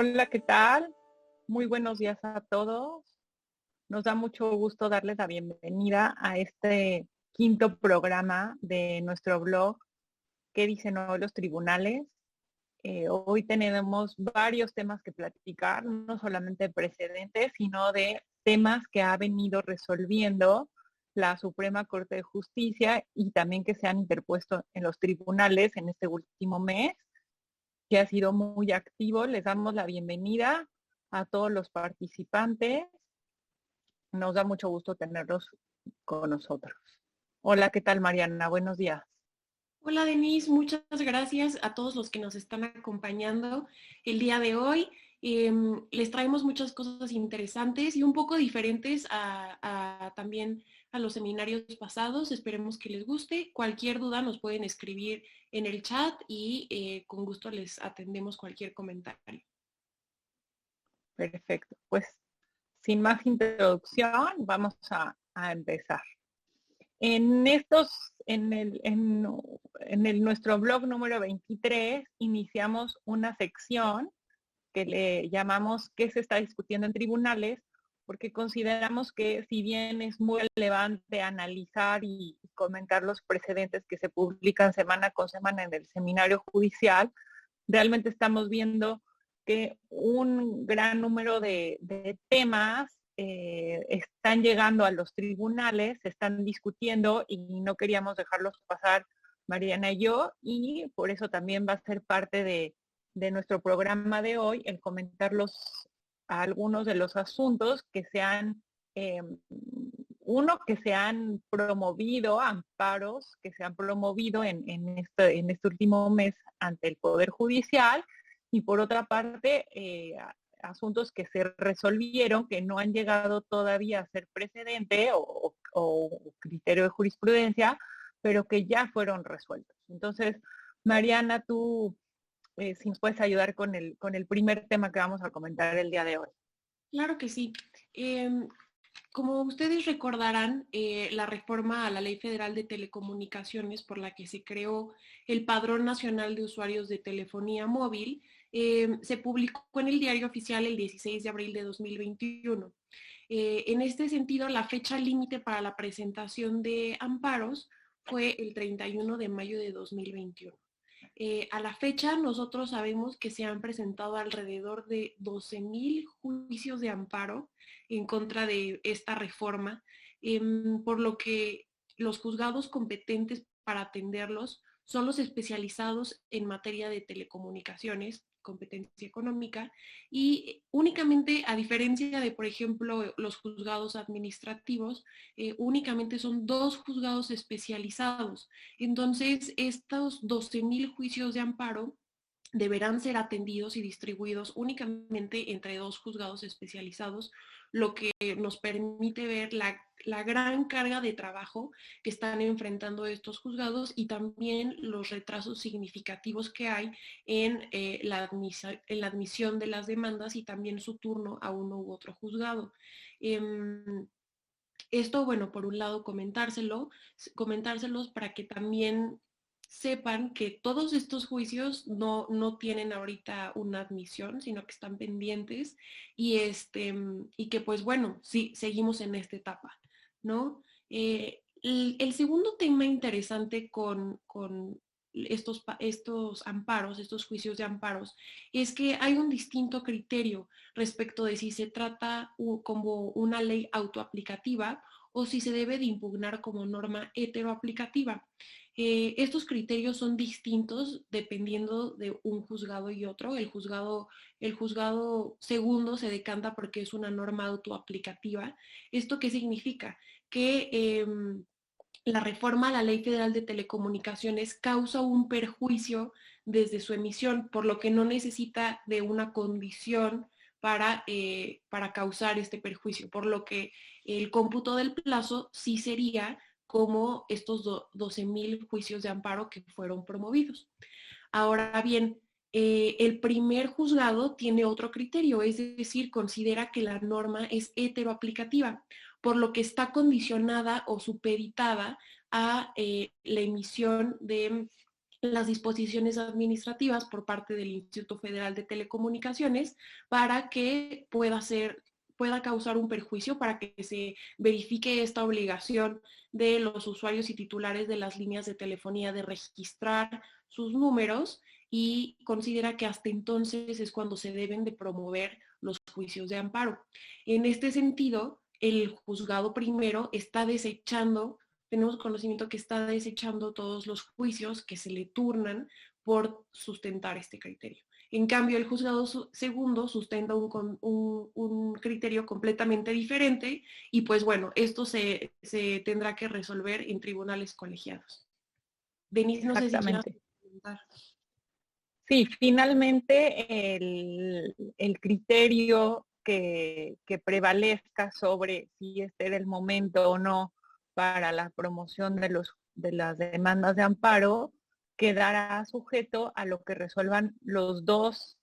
Hola, ¿qué tal? Muy buenos días a todos. Nos da mucho gusto darles la bienvenida a este quinto programa de nuestro blog ¿Qué dicen hoy los tribunales? Hoy tenemos varios temas que platicar, no solamente de precedentes, sino de temas que ha venido resolviendo la Suprema Corte de Justicia y también que se han interpuesto en los tribunales en este último mes, que ha sido muy activo. Les damos la bienvenida a todos los participantes. Nos da mucho gusto tenerlos con nosotros. Hola, ¿qué tal, Mariana? Buenos días. Hola Denise, muchas gracias a todos los que nos están acompañando el día de hoy. Les traemos muchas cosas interesantes y un poco diferentes también a los seminarios pasados. Esperemos que les guste. Cualquier duda nos pueden escribir en el chat y con gusto les atendemos cualquier comentario. Perfecto. Pues sin más introducción, vamos a empezar. En nuestro blog número 23 iniciamos una sección que le llamamos ¿Qué se está discutiendo en tribunales? Porque consideramos que si bien es muy relevante analizar y comentar los precedentes que se publican semana con semana en el seminario judicial, realmente estamos viendo que un gran número de temas están llegando a los tribunales, se están discutiendo y no queríamos dejarlos pasar Mariana y yo, y por eso también va a ser parte de nuestro programa de hoy el comentar algunos de los asuntos que se han que se han promovido, amparos que se han promovido en este último mes ante el Poder Judicial, y por otra parte, asuntos que se resolvieron, que no han llegado todavía a ser precedente o criterio de jurisprudencia, pero que ya fueron resueltos. Entonces, Mariana, tú si nos puedes ayudar con el primer tema que vamos a comentar el día de hoy. Claro que sí. Como ustedes recordarán, la reforma a la Ley Federal de Telecomunicaciones por la que se creó el Padrón Nacional de Usuarios de Telefonía Móvil se publicó en el Diario Oficial el 16 de abril de 2021. En este sentido, la fecha límite para la presentación de amparos fue el 31 de mayo de 2021. A la fecha, nosotros sabemos que se han presentado alrededor de 12,000 juicios de amparo en contra de esta reforma, por lo que los juzgados competentes para atenderlos son los especializados en materia de telecomunicaciones, competencia económica, y únicamente, a diferencia de, por ejemplo, los juzgados administrativos, únicamente son 2 juzgados especializados. Entonces, estos 12,000 juicios de amparo deberán ser atendidos y distribuidos únicamente entre 2 juzgados especializados, lo que nos permite ver la gran carga de trabajo que están enfrentando estos juzgados y también los retrasos significativos que hay en la admisión de las demandas y también su turno a uno u otro juzgado. Esto, bueno, por un lado comentárselos para que también sepan que todos estos juicios no tienen ahorita una admisión, sino que están pendientes y que pues bueno, sí, seguimos en esta etapa, ¿no? El segundo tema interesante con estos amparos, estos juicios de amparos, es que hay un distinto criterio respecto de si se trata como una ley autoaplicativa o si se debe de impugnar como norma heteroaplicativa. Estos criterios son distintos dependiendo de un juzgado y otro. El juzgado segundo se decanta porque es una norma autoaplicativa. ¿Esto qué significa? Que la reforma a la Ley Federal de Telecomunicaciones causa un perjuicio desde su emisión, por lo que no necesita de una condición para causar este perjuicio, por lo que el cómputo del plazo sí sería como estos 12,000 juicios de amparo que fueron promovidos. Ahora bien, el primer juzgado tiene otro criterio, es decir, considera que la norma es heteroaplicativa, por lo que está condicionada o supeditada a la emisión de las disposiciones administrativas por parte del Instituto Federal de Telecomunicaciones para que pueda causar un perjuicio, para que se verifique esta obligación de los usuarios y titulares de las líneas de telefonía de registrar sus números, y considera que hasta entonces es cuando se deben de promover los juicios de amparo. En este sentido, el juzgado primero está desechando, tenemos conocimiento que está desechando todos los juicios que se le turnan por sustentar este criterio. En cambio, el juzgado segundo sustenta un criterio completamente diferente, y pues bueno, esto se tendrá que resolver en tribunales colegiados. Denise, no sé si quieras Exactamente. comentar. Sí, finalmente el criterio que prevalezca sobre si este era el momento o no para la promoción de las demandas de amparo quedará sujeto a lo que resuelvan los dos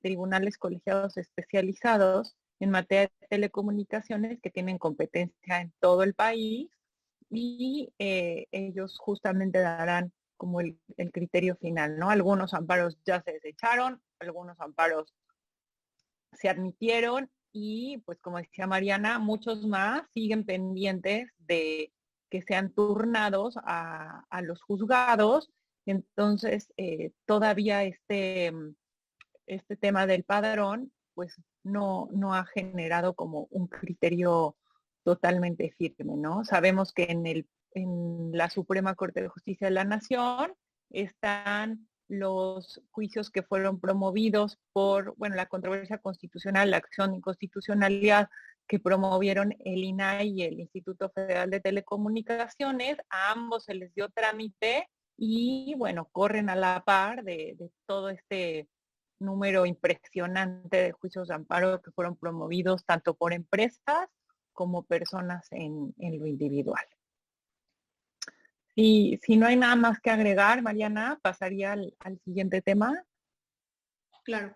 tribunales colegiados especializados en materia de telecomunicaciones que tienen competencia en todo el país, y ellos justamente darán como el criterio final, ¿no? Algunos amparos ya se desecharon, algunos amparos se admitieron, y pues como decía Mariana, muchos más siguen pendientes de que sean turnados a los juzgados. Entonces, todavía este tema del padrón, pues no ha generado como un criterio totalmente firme, ¿no? Sabemos que en la Suprema Corte de Justicia de la Nación están los juicios que fueron promovidos por, bueno, la controversia constitucional, la acción de inconstitucionalidad que promovieron el INAI y el Instituto Federal de Telecomunicaciones. A ambos se les dio trámite y, bueno, corren a la par de todo este número impresionante de juicios de amparo que fueron promovidos tanto por empresas como personas en lo individual. Y si no hay nada más que agregar, Mariana, pasaría al siguiente tema. Claro.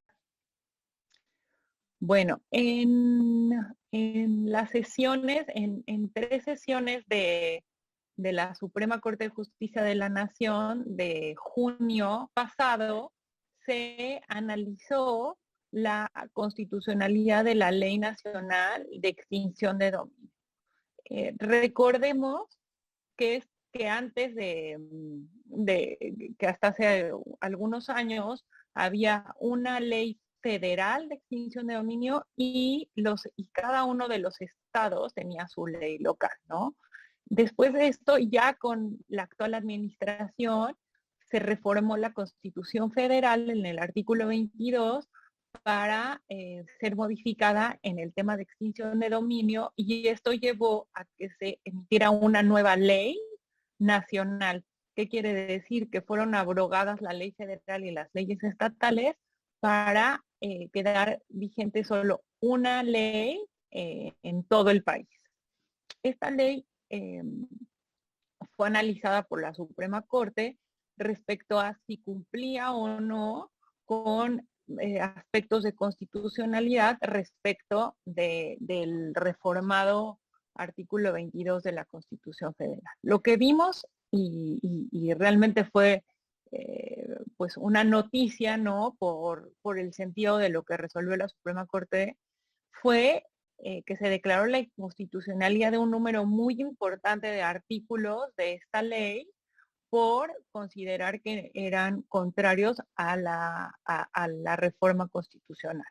Bueno, en las sesiones, en 3 sesiones de la Suprema Corte de Justicia de la Nación de junio pasado, se analizó la constitucionalidad de la Ley Nacional de Extinción de Dominio. Recordemos que antes de que hasta hace algunos años había una ley federal de extinción de dominio, y cada uno de los estados tenía su ley local, ¿no? Después de esto, ya con la actual administración, se reformó la Constitución Federal en el artículo 22 para ser modificada en el tema de extinción de dominio, y esto llevó a que se emitiera una nueva ley nacional. ¿Qué quiere decir? Que fueron abrogadas la ley federal y las leyes estatales para quedar vigente solo una ley en todo el país. Esta ley fue analizada por la Suprema Corte respecto a si cumplía o no con aspectos de constitucionalidad respecto del reformado artículo 22 de la Constitución Federal. Lo que vimos, y realmente fue pues una noticia, ¿no? Por el sentido de lo que resolvió la Suprema Corte, fue que se declaró la inconstitucionalidad de un número muy importante de artículos de esta ley por considerar que eran contrarios a la reforma constitucional.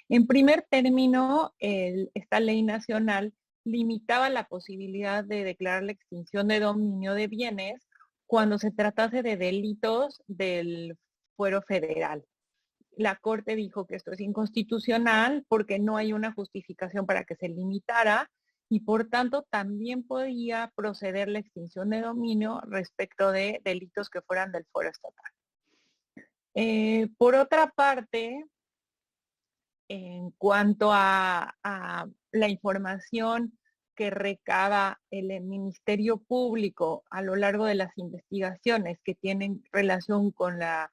En primer término, esta ley nacional limitaba la posibilidad de declarar la extinción de dominio de bienes cuando se tratase de delitos del fuero federal. La Corte dijo que esto es inconstitucional porque no hay una justificación para que se limitara, y por tanto también podía proceder la extinción de dominio respecto de delitos que fueran del fuero estatal. Por otra parte, en cuanto a la información que recaba el Ministerio Público a lo largo de las investigaciones que tienen relación con la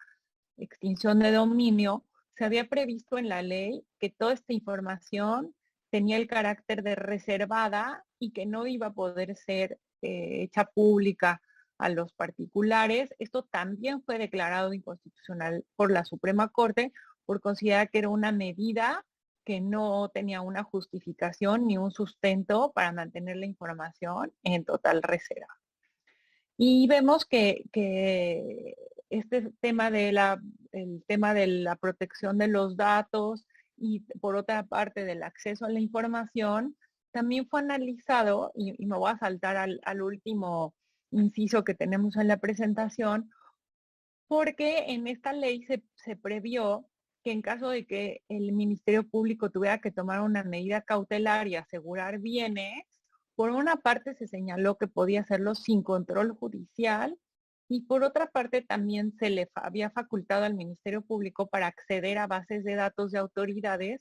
extinción de dominio, se había previsto en la ley que toda esta información tenía el carácter de reservada y que no iba a poder ser hecha pública a los particulares. Esto también fue declarado inconstitucional por la Suprema Corte por considerar que era una medida que no tenía una justificación ni un sustento para mantener la información en total reserva. Y vemos que este tema el tema de la protección de los datos y por otra parte del acceso a la información también fue analizado, y me voy a saltar al último inciso que tenemos en la presentación, porque en esta ley se previó que en caso de que el Ministerio Público tuviera que tomar una medida cautelar y asegurar bienes, por una parte se señaló que podía hacerlo sin control judicial y por otra parte también se le había facultado al Ministerio Público para acceder a bases de datos de autoridades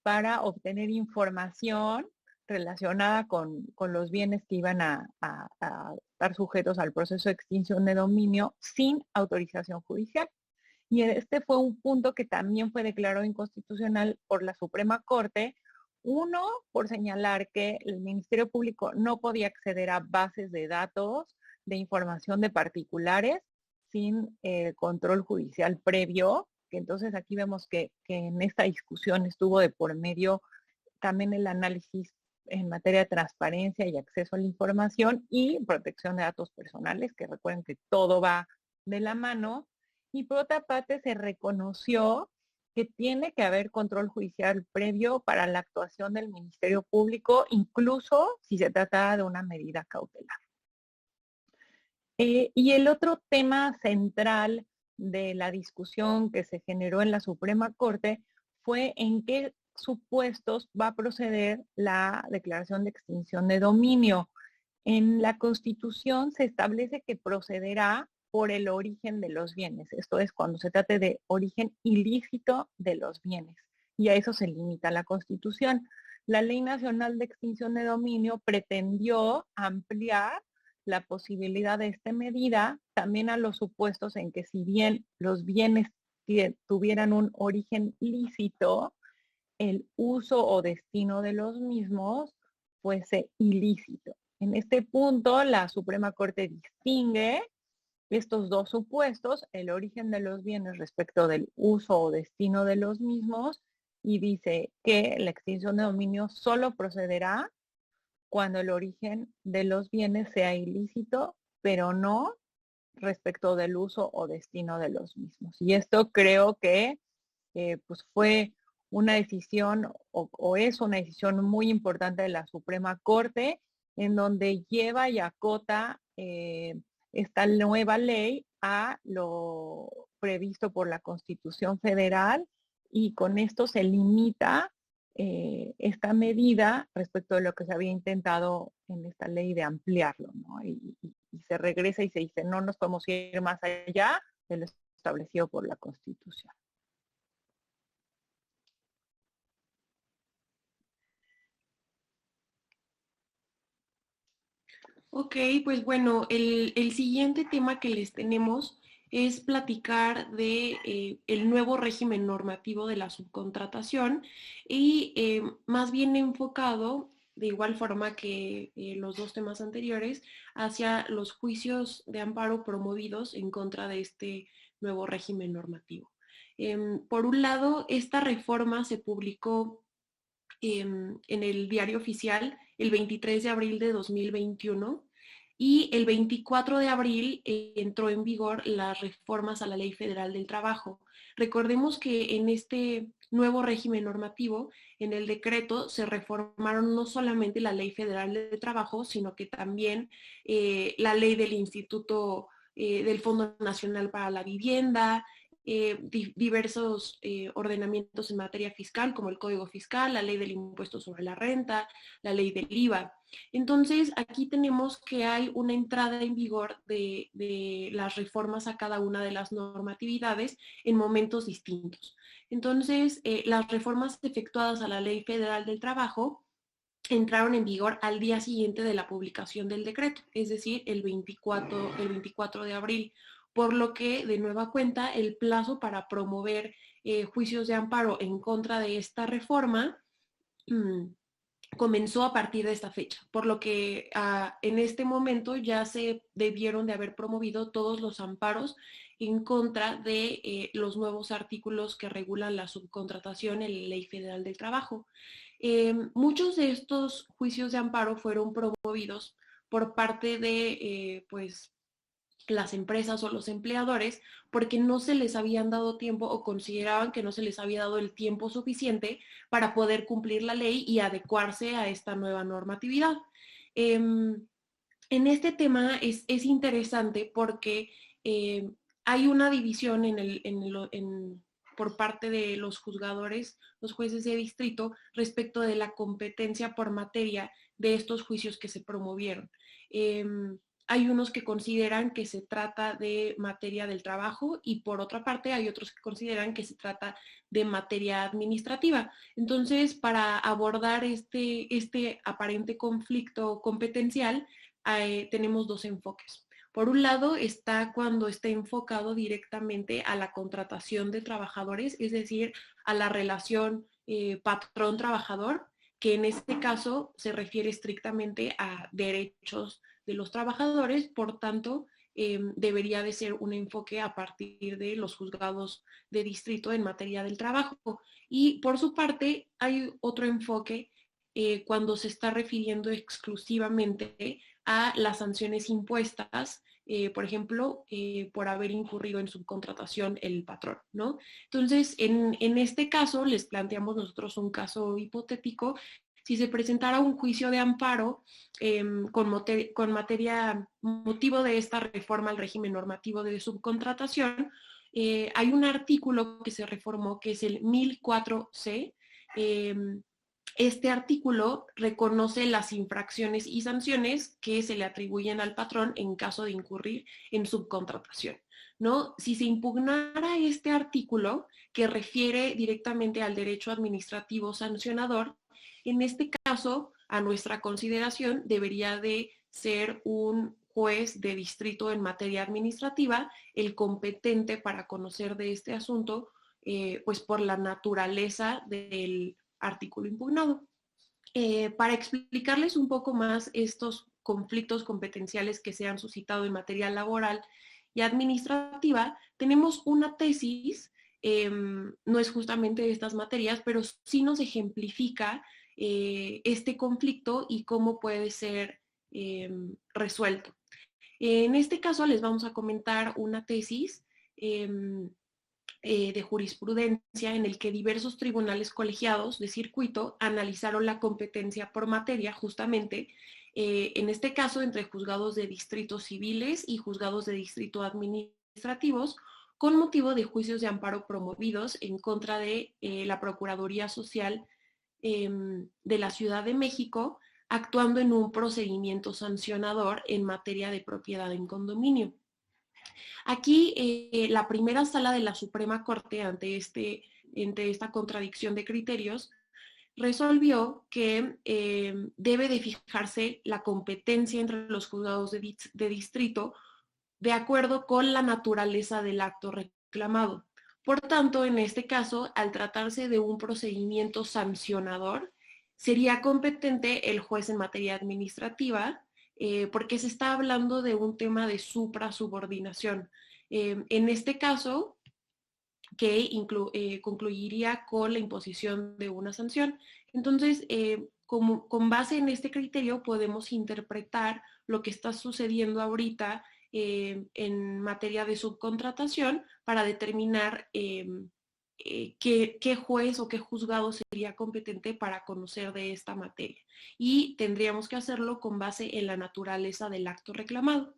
para obtener información relacionada con los bienes que iban a estar sujetos al proceso de extinción de dominio sin autorización judicial. Y este fue un punto que también fue declarado inconstitucional por la Suprema Corte. Uno, por señalar que el Ministerio Público no podía acceder a bases de datos de información de particulares sin control judicial previo, que entonces aquí vemos que en esta discusión estuvo de por medio también el análisis en materia de transparencia y acceso a la información y protección de datos personales, que recuerden que todo va de la mano. Y por otra parte se reconoció que tiene que haber control judicial previo para la actuación del Ministerio Público, incluso si se trata de una medida cautelar. Y el otro tema central de la discusión que se generó en la Suprema Corte fue en qué supuestos va a proceder la declaración de extinción de dominio. En la Constitución se establece que procederá por el origen de los bienes. Esto es cuando se trate de origen ilícito de los bienes. Y a eso se limita la Constitución. La Ley Nacional de Extinción de Dominio pretendió ampliar la posibilidad de esta medida también a los supuestos en que si bien los bienes tuvieran un origen lícito, el uso o destino de los mismos fuese ilícito. En este punto, la Suprema Corte distingue estos dos supuestos, el origen de los bienes respecto del uso o destino de los mismos, y dice que la extinción de dominio solo procederá cuando el origen de los bienes sea ilícito, pero no respecto del uso o destino de los mismos. Y esto creo que pues fue una decisión o es una decisión muy importante de la Suprema Corte, en donde lleva y acota esta nueva ley a lo previsto por la Constitución Federal, y con esto se limita esta medida respecto de lo que se había intentado en esta ley de ampliarlo, ¿no? Y se regresa y se dice, no nos podemos ir más allá de lo establecido por la Constitución. Ok, pues bueno, el siguiente tema que les tenemos es platicar de el nuevo régimen normativo de la subcontratación y más bien enfocado, de igual forma que los dos temas anteriores, hacia los juicios de amparo promovidos en contra de este nuevo régimen normativo. Por un lado, esta reforma se publicó en el Diario Oficial el 23 de abril de 2021 y el 24 de abril entró en vigor las reformas a la Ley Federal del Trabajo. Recordemos que en este nuevo régimen normativo, en el decreto se reformaron no solamente la Ley Federal del Trabajo, sino que también la ley del Instituto del Fondo Nacional para la Vivienda, diversos ordenamientos en materia fiscal, como el Código Fiscal, la ley del impuesto sobre la renta, la ley del IVA. Entonces, aquí tenemos que hay una entrada en vigor de las reformas a cada una de las normatividades en momentos distintos. Entonces, las reformas efectuadas a la Ley Federal del Trabajo entraron en vigor al día siguiente de la publicación del decreto, es decir, el 24 de abril, por lo que, de nueva cuenta, el plazo para promover juicios de amparo en contra de esta reforma comenzó a partir de esta fecha, por lo que en este momento ya se debieron de haber promovido todos los amparos en contra de los nuevos artículos que regulan la subcontratación en la Ley Federal del Trabajo. Muchos de estos juicios de amparo fueron promovidos por parte de pues las empresas o los empleadores porque no se les habían dado tiempo o consideraban que no se les había dado el tiempo suficiente para poder cumplir la ley y adecuarse a esta nueva normatividad. En este tema es interesante porque hay una división por parte de los juzgadores, los jueces de distrito, respecto de la competencia por materia de estos juicios que se promovieron. Hay unos que consideran que se trata de materia del trabajo y por otra parte hay otros que consideran que se trata de materia administrativa. Entonces, para abordar este aparente conflicto competencial, tenemos dos enfoques. Por un lado está cuando está enfocado directamente a la contratación de trabajadores, es decir, a la relación patrón-trabajador, que en este caso se refiere estrictamente a derechos de los trabajadores, por tanto, debería de ser un enfoque a partir de los juzgados de distrito en materia del trabajo. Y por su parte, hay otro enfoque cuando se está refiriendo exclusivamente a las sanciones impuestas, por ejemplo, por haber incurrido en subcontratación el patrón, ¿no? Entonces, en este caso, les planteamos nosotros un caso hipotético. Si se presentara un juicio de amparo con materia, motivo de esta reforma al régimen normativo de subcontratación, hay un artículo que se reformó que es el 1004C. Este artículo reconoce las infracciones y sanciones que se le atribuyen al patrón en caso de incurrir en subcontratación, ¿no? Si se impugnara este artículo que refiere directamente al derecho administrativo sancionador, en este caso, a nuestra consideración, debería de ser un juez de distrito en materia administrativa el competente para conocer de este asunto, pues por la naturaleza del artículo impugnado. Para explicarles un poco más estos conflictos competenciales que se han suscitado en materia laboral y administrativa, tenemos una tesis, no es justamente de estas materias, pero sí nos ejemplifica este conflicto y cómo puede ser resuelto. En este caso les vamos a comentar una tesis de jurisprudencia en el que diversos tribunales colegiados de circuito analizaron la competencia por materia justamente, en este caso entre juzgados de distritos civiles y juzgados de distrito administrativos, con motivo de juicios de amparo promovidos en contra de la Procuraduría Social de la Ciudad de México, actuando en un procedimiento sancionador en materia de propiedad en condominio. Aquí la primera sala de la Suprema Corte ante esta contradicción de criterios resolvió que debe de fijarse la competencia entre los juzgados de distrito de acuerdo con la naturaleza del acto reclamado. Por tanto, en este caso, al tratarse de un procedimiento sancionador, sería competente el juez en materia administrativa, porque se está hablando de un tema de suprasubordinación. En este caso, que concluiría con la imposición de una sanción. Entonces, con base en este criterio podemos interpretar lo que está sucediendo ahorita en materia de subcontratación para determinar qué juez o qué juzgado sería competente para conocer de esta materia. Y tendríamos que hacerlo con base en la naturaleza del acto reclamado.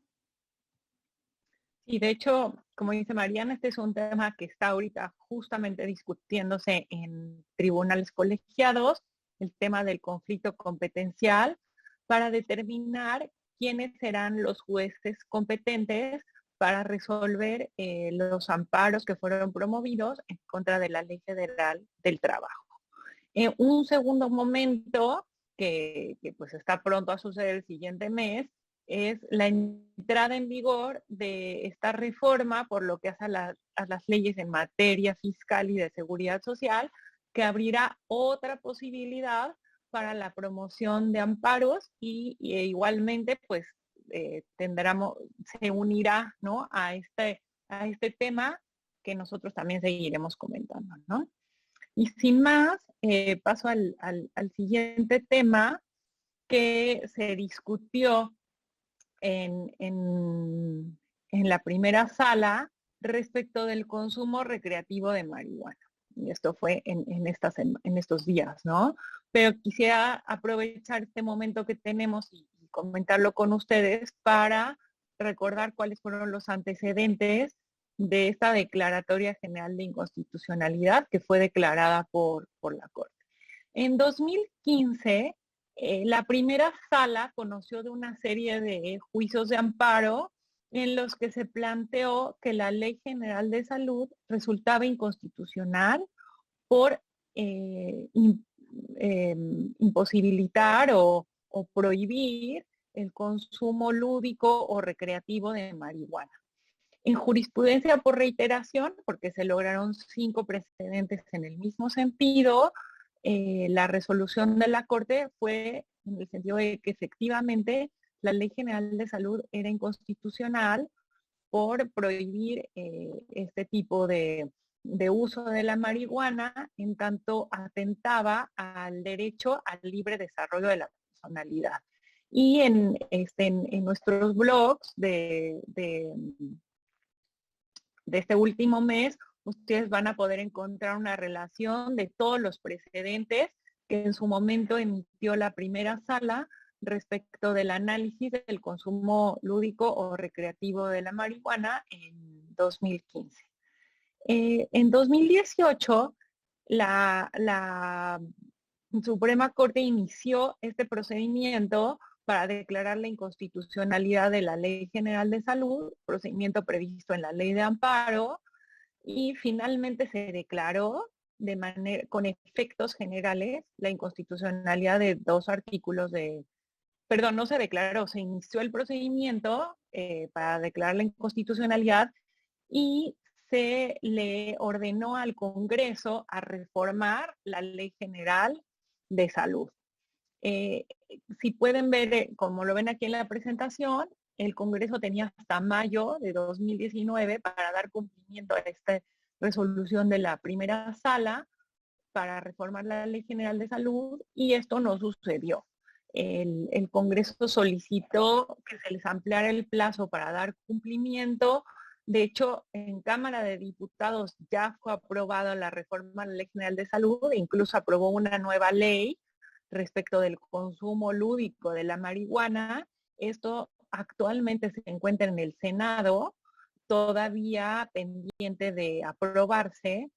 Y de hecho, como dice Mariana, este es un tema que está ahorita justamente discutiéndose en tribunales colegiados, el tema del conflicto competencial, para determinar quiénes serán los jueces competentes para resolver los amparos que fueron promovidos en contra de la Ley Federal del Trabajo. Un segundo momento que pues está pronto a suceder el siguiente mes es la entrada en vigor de esta reforma por lo que hace a las leyes en materia fiscal y de seguridad social, que abrirá otra posibilidad para la promoción de amparos y igualmente pues se unirá, ¿no?, a este tema que nosotros también seguiremos comentando, ¿no? Y sin más, paso al siguiente tema que se discutió en la primera sala respecto del consumo recreativo de marihuana. Y esto fue en estos días, ¿no? Pero quisiera aprovechar este momento que tenemos y comentarlo con ustedes para recordar cuáles fueron los antecedentes de esta Declaratoria General de Inconstitucionalidad que fue declarada por la Corte. En 2015, la primera sala conoció de una serie de juicios de amparo en los que se planteó que la Ley General de Salud resultaba inconstitucional por imposibilitar o prohibir el consumo lúdico o recreativo de marihuana. En jurisprudencia por reiteración, porque se lograron 5 precedentes en el mismo sentido, la resolución de la Corte fue en el sentido de que efectivamente la Ley General de Salud era inconstitucional por prohibir este tipo de uso de la marihuana, en tanto atentaba al derecho al libre desarrollo de la personalidad. Y en nuestros blogs de este último mes, ustedes van a poder encontrar una relación de todos los precedentes que en su momento emitió la primera sala respecto del análisis del consumo lúdico o recreativo de la marihuana en 2015. En 2018, la Suprema Corte inició este procedimiento para declarar la inconstitucionalidad de la Ley General de Salud, procedimiento previsto en la Ley de Amparo, y finalmente se declaró con efectos generales la inconstitucionalidad de 2 artículos no se declaró, se inició el procedimiento para declarar la inconstitucionalidad y se le ordenó al Congreso a reformar la Ley General de Salud. Si pueden ver, como lo ven aquí en la presentación, el Congreso tenía hasta mayo de 2019 para dar cumplimiento a esta resolución de la primera sala para reformar la Ley General de Salud y esto no sucedió. El Congreso solicitó que se les ampliara el plazo para dar cumplimiento. De hecho, en Cámara de Diputados ya fue aprobada la reforma a la Ley General de Salud e incluso aprobó una nueva ley respecto del consumo lúdico de la marihuana. Esto actualmente se encuentra en el Senado, todavía pendiente de aprobarse,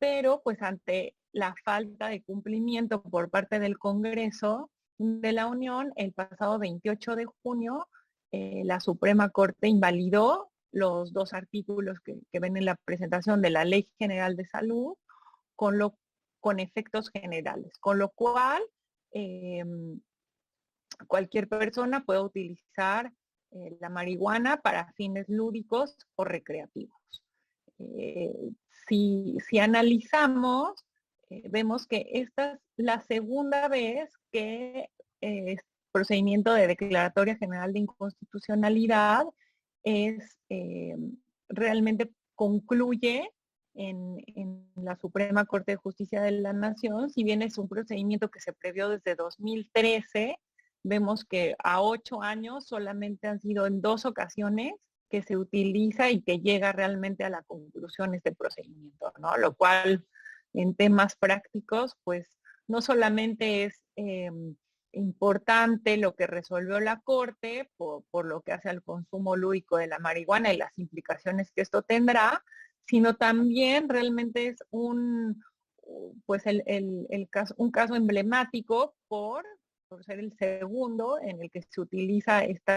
pero pues ante la falta de cumplimiento por parte del Congreso de la Unión, el pasado 28 de junio, la Suprema Corte invalidó los 2 artículos que ven en la presentación de la Ley General de Salud con efectos generales, con lo cual cualquier persona puede utilizar la marihuana para fines lúdicos o recreativos. Si analizamos, vemos que esta es la segunda vez que el procedimiento de declaratoria general de inconstitucionalidad realmente concluye en la Suprema Corte de Justicia de la Nación. Si bien es un procedimiento que se previó desde 2013, vemos que a 8 años solamente han sido en 2 ocasiones que se utiliza y que llega realmente a la conclusión este procedimiento, ¿no? Lo cual en temas prácticos, pues no solamente es importante lo que resolvió la Corte por lo que hace al consumo lúdico de la marihuana y las implicaciones que esto tendrá, sino también realmente es un caso emblemático por ser el segundo en el que se utiliza este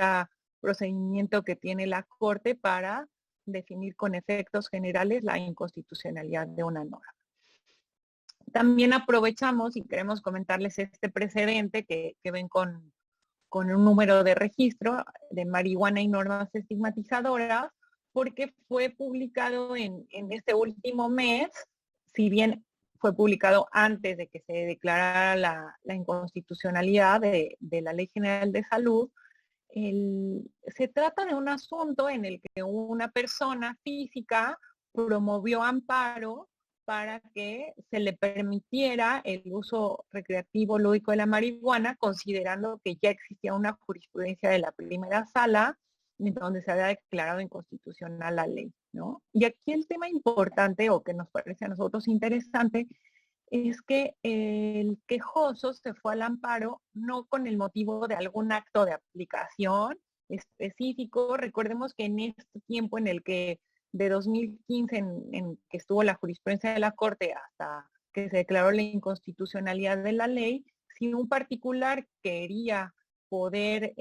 procedimiento que tiene la Corte para definir con efectos generales la inconstitucionalidad de una norma. También aprovechamos y queremos comentarles este precedente que ven con un número de registro de marihuana y normas estigmatizadoras, porque fue publicado en este último mes, si bien fue publicado antes de que se declarara la inconstitucionalidad de la Ley General de Salud. Se trata de un asunto en el que una persona física promovió amparo para que se le permitiera el uso recreativo lúdico de la marihuana, considerando que ya existía una jurisprudencia de la primera sala en donde se había declarado inconstitucional la ley, ¿no? Y aquí el tema importante, o que nos parece a nosotros interesante, es que el quejoso se fue al amparo no con el motivo de algún acto de aplicación específico. Recordemos que en este tiempo en el que de 2015 en que estuvo la jurisprudencia de la Corte hasta que se declaró la inconstitucionalidad de la ley, si un particular quería poder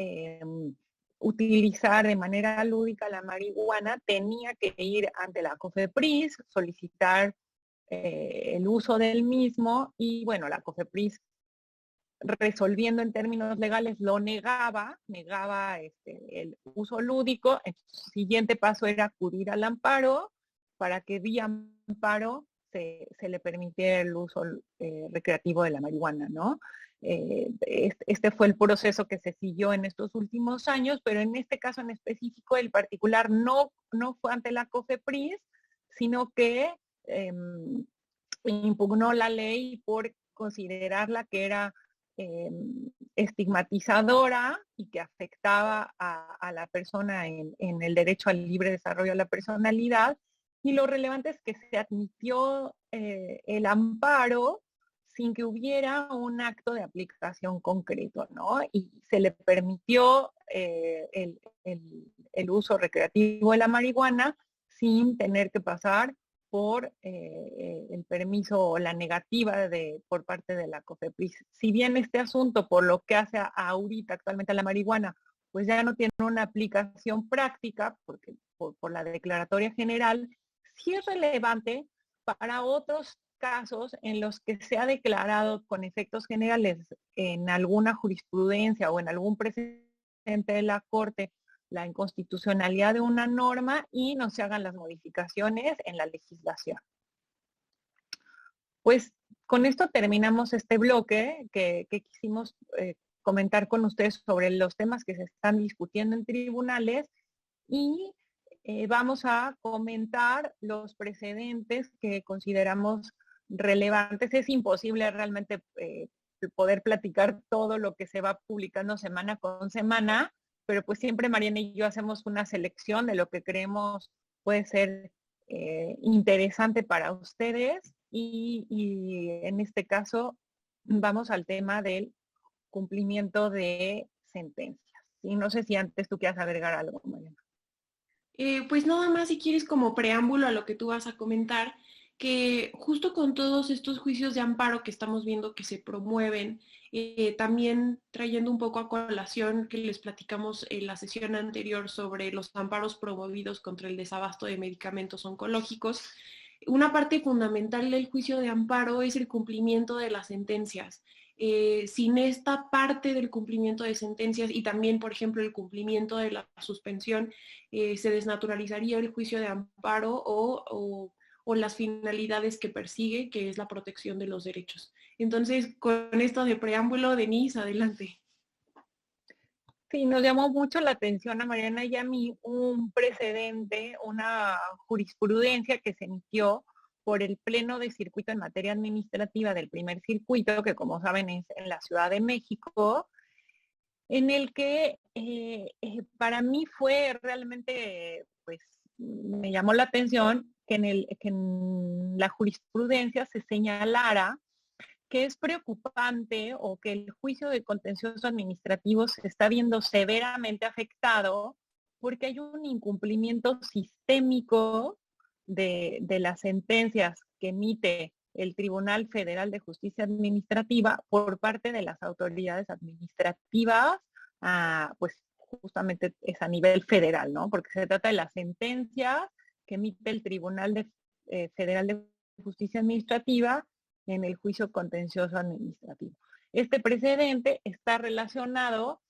utilizar de manera lúdica la marihuana, tenía que ir ante la COFEPRIS, solicitar el uso del mismo, y bueno, la COFEPRIS, resolviendo en términos legales, lo negaba el uso lúdico. El siguiente paso era acudir al amparo para que vía amparo se le permitiera el uso recreativo de la marihuana, ¿no? Este fue el proceso que se siguió en estos últimos años, pero en este caso en específico el particular no fue ante la COFEPRIS, sino que impugnó la ley por considerarla que era estigmatizadora y que afectaba a la persona en el derecho al libre desarrollo de la personalidad. Y lo relevante es que se admitió el amparo sin que hubiera un acto de aplicación concreto, ¿no? Y se le permitió el uso recreativo de la marihuana sin tener que pasar por el permiso o la negativa por parte de la COFEPRIS. Si bien este asunto, por lo que hace ahorita actualmente a la marihuana, pues ya no tiene una aplicación práctica, porque por la declaratoria general, sí es relevante para otros casos en los que se ha declarado con efectos generales en alguna jurisprudencia o en algún precedente de la Corte la inconstitucionalidad de una norma y no se hagan las modificaciones en la legislación. Pues con esto terminamos este bloque que quisimos comentar con ustedes sobre los temas que se están discutiendo en tribunales, y vamos a comentar los precedentes que consideramos relevantes. Es imposible realmente poder platicar todo lo que se va publicando semana con semana, pero pues siempre Mariana y yo hacemos una selección de lo que creemos puede ser interesante para ustedes, y en este caso vamos al tema del cumplimiento de sentencias. Y no sé si antes tú quieras agregar algo, Mariana. Pues nada más, si quieres, como preámbulo a lo que tú vas a comentar, que justo con todos estos juicios de amparo que estamos viendo que se promueven, también trayendo un poco a colación que les platicamos en la sesión anterior sobre los amparos promovidos contra el desabasto de medicamentos oncológicos, una parte fundamental del juicio de amparo es el cumplimiento de las sentencias. Sin esta parte del cumplimiento de sentencias y también, por ejemplo, el cumplimiento de la suspensión, se desnaturalizaría el juicio de amparo o las finalidades que persigue, que es la protección de los derechos. Entonces, con esto de preámbulo, Denise, adelante. Sí, nos llamó mucho la atención a Mariana y a mí un precedente, una jurisprudencia que se emitió por el Pleno de Circuito en materia administrativa del primer circuito, que como saben es en la Ciudad de México, en el que para mí fue realmente, pues me llamó la atención que en la jurisprudencia se señalara que es preocupante o que el juicio de contencioso administrativo se está viendo severamente afectado porque hay un incumplimiento sistémico de las sentencias que emite el Tribunal Federal de Justicia Administrativa por parte de las autoridades administrativas, pues justamente es a nivel federal, ¿no? Porque se trata de las sentencias que emite el Tribunal Federal de Justicia Administrativa en el juicio contencioso administrativo. Este precedente está relacionado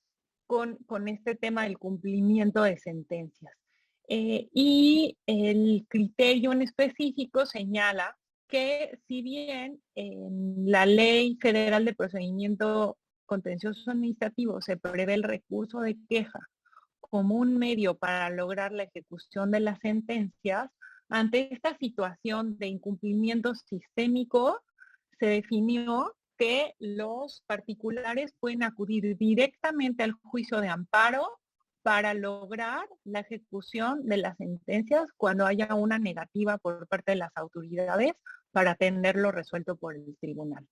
con este tema del cumplimiento de sentencias. Y el criterio en específico señala que si bien en la Ley Federal de Procedimiento Contencioso Administrativo se prevé el recurso de queja como un medio para lograr la ejecución de las sentencias, ante esta situación de incumplimiento sistémico, se definió que los particulares pueden acudir directamente al juicio de amparo para lograr la ejecución de las sentencias cuando haya una negativa por parte de las autoridades para tenerlo resuelto por el tribunal.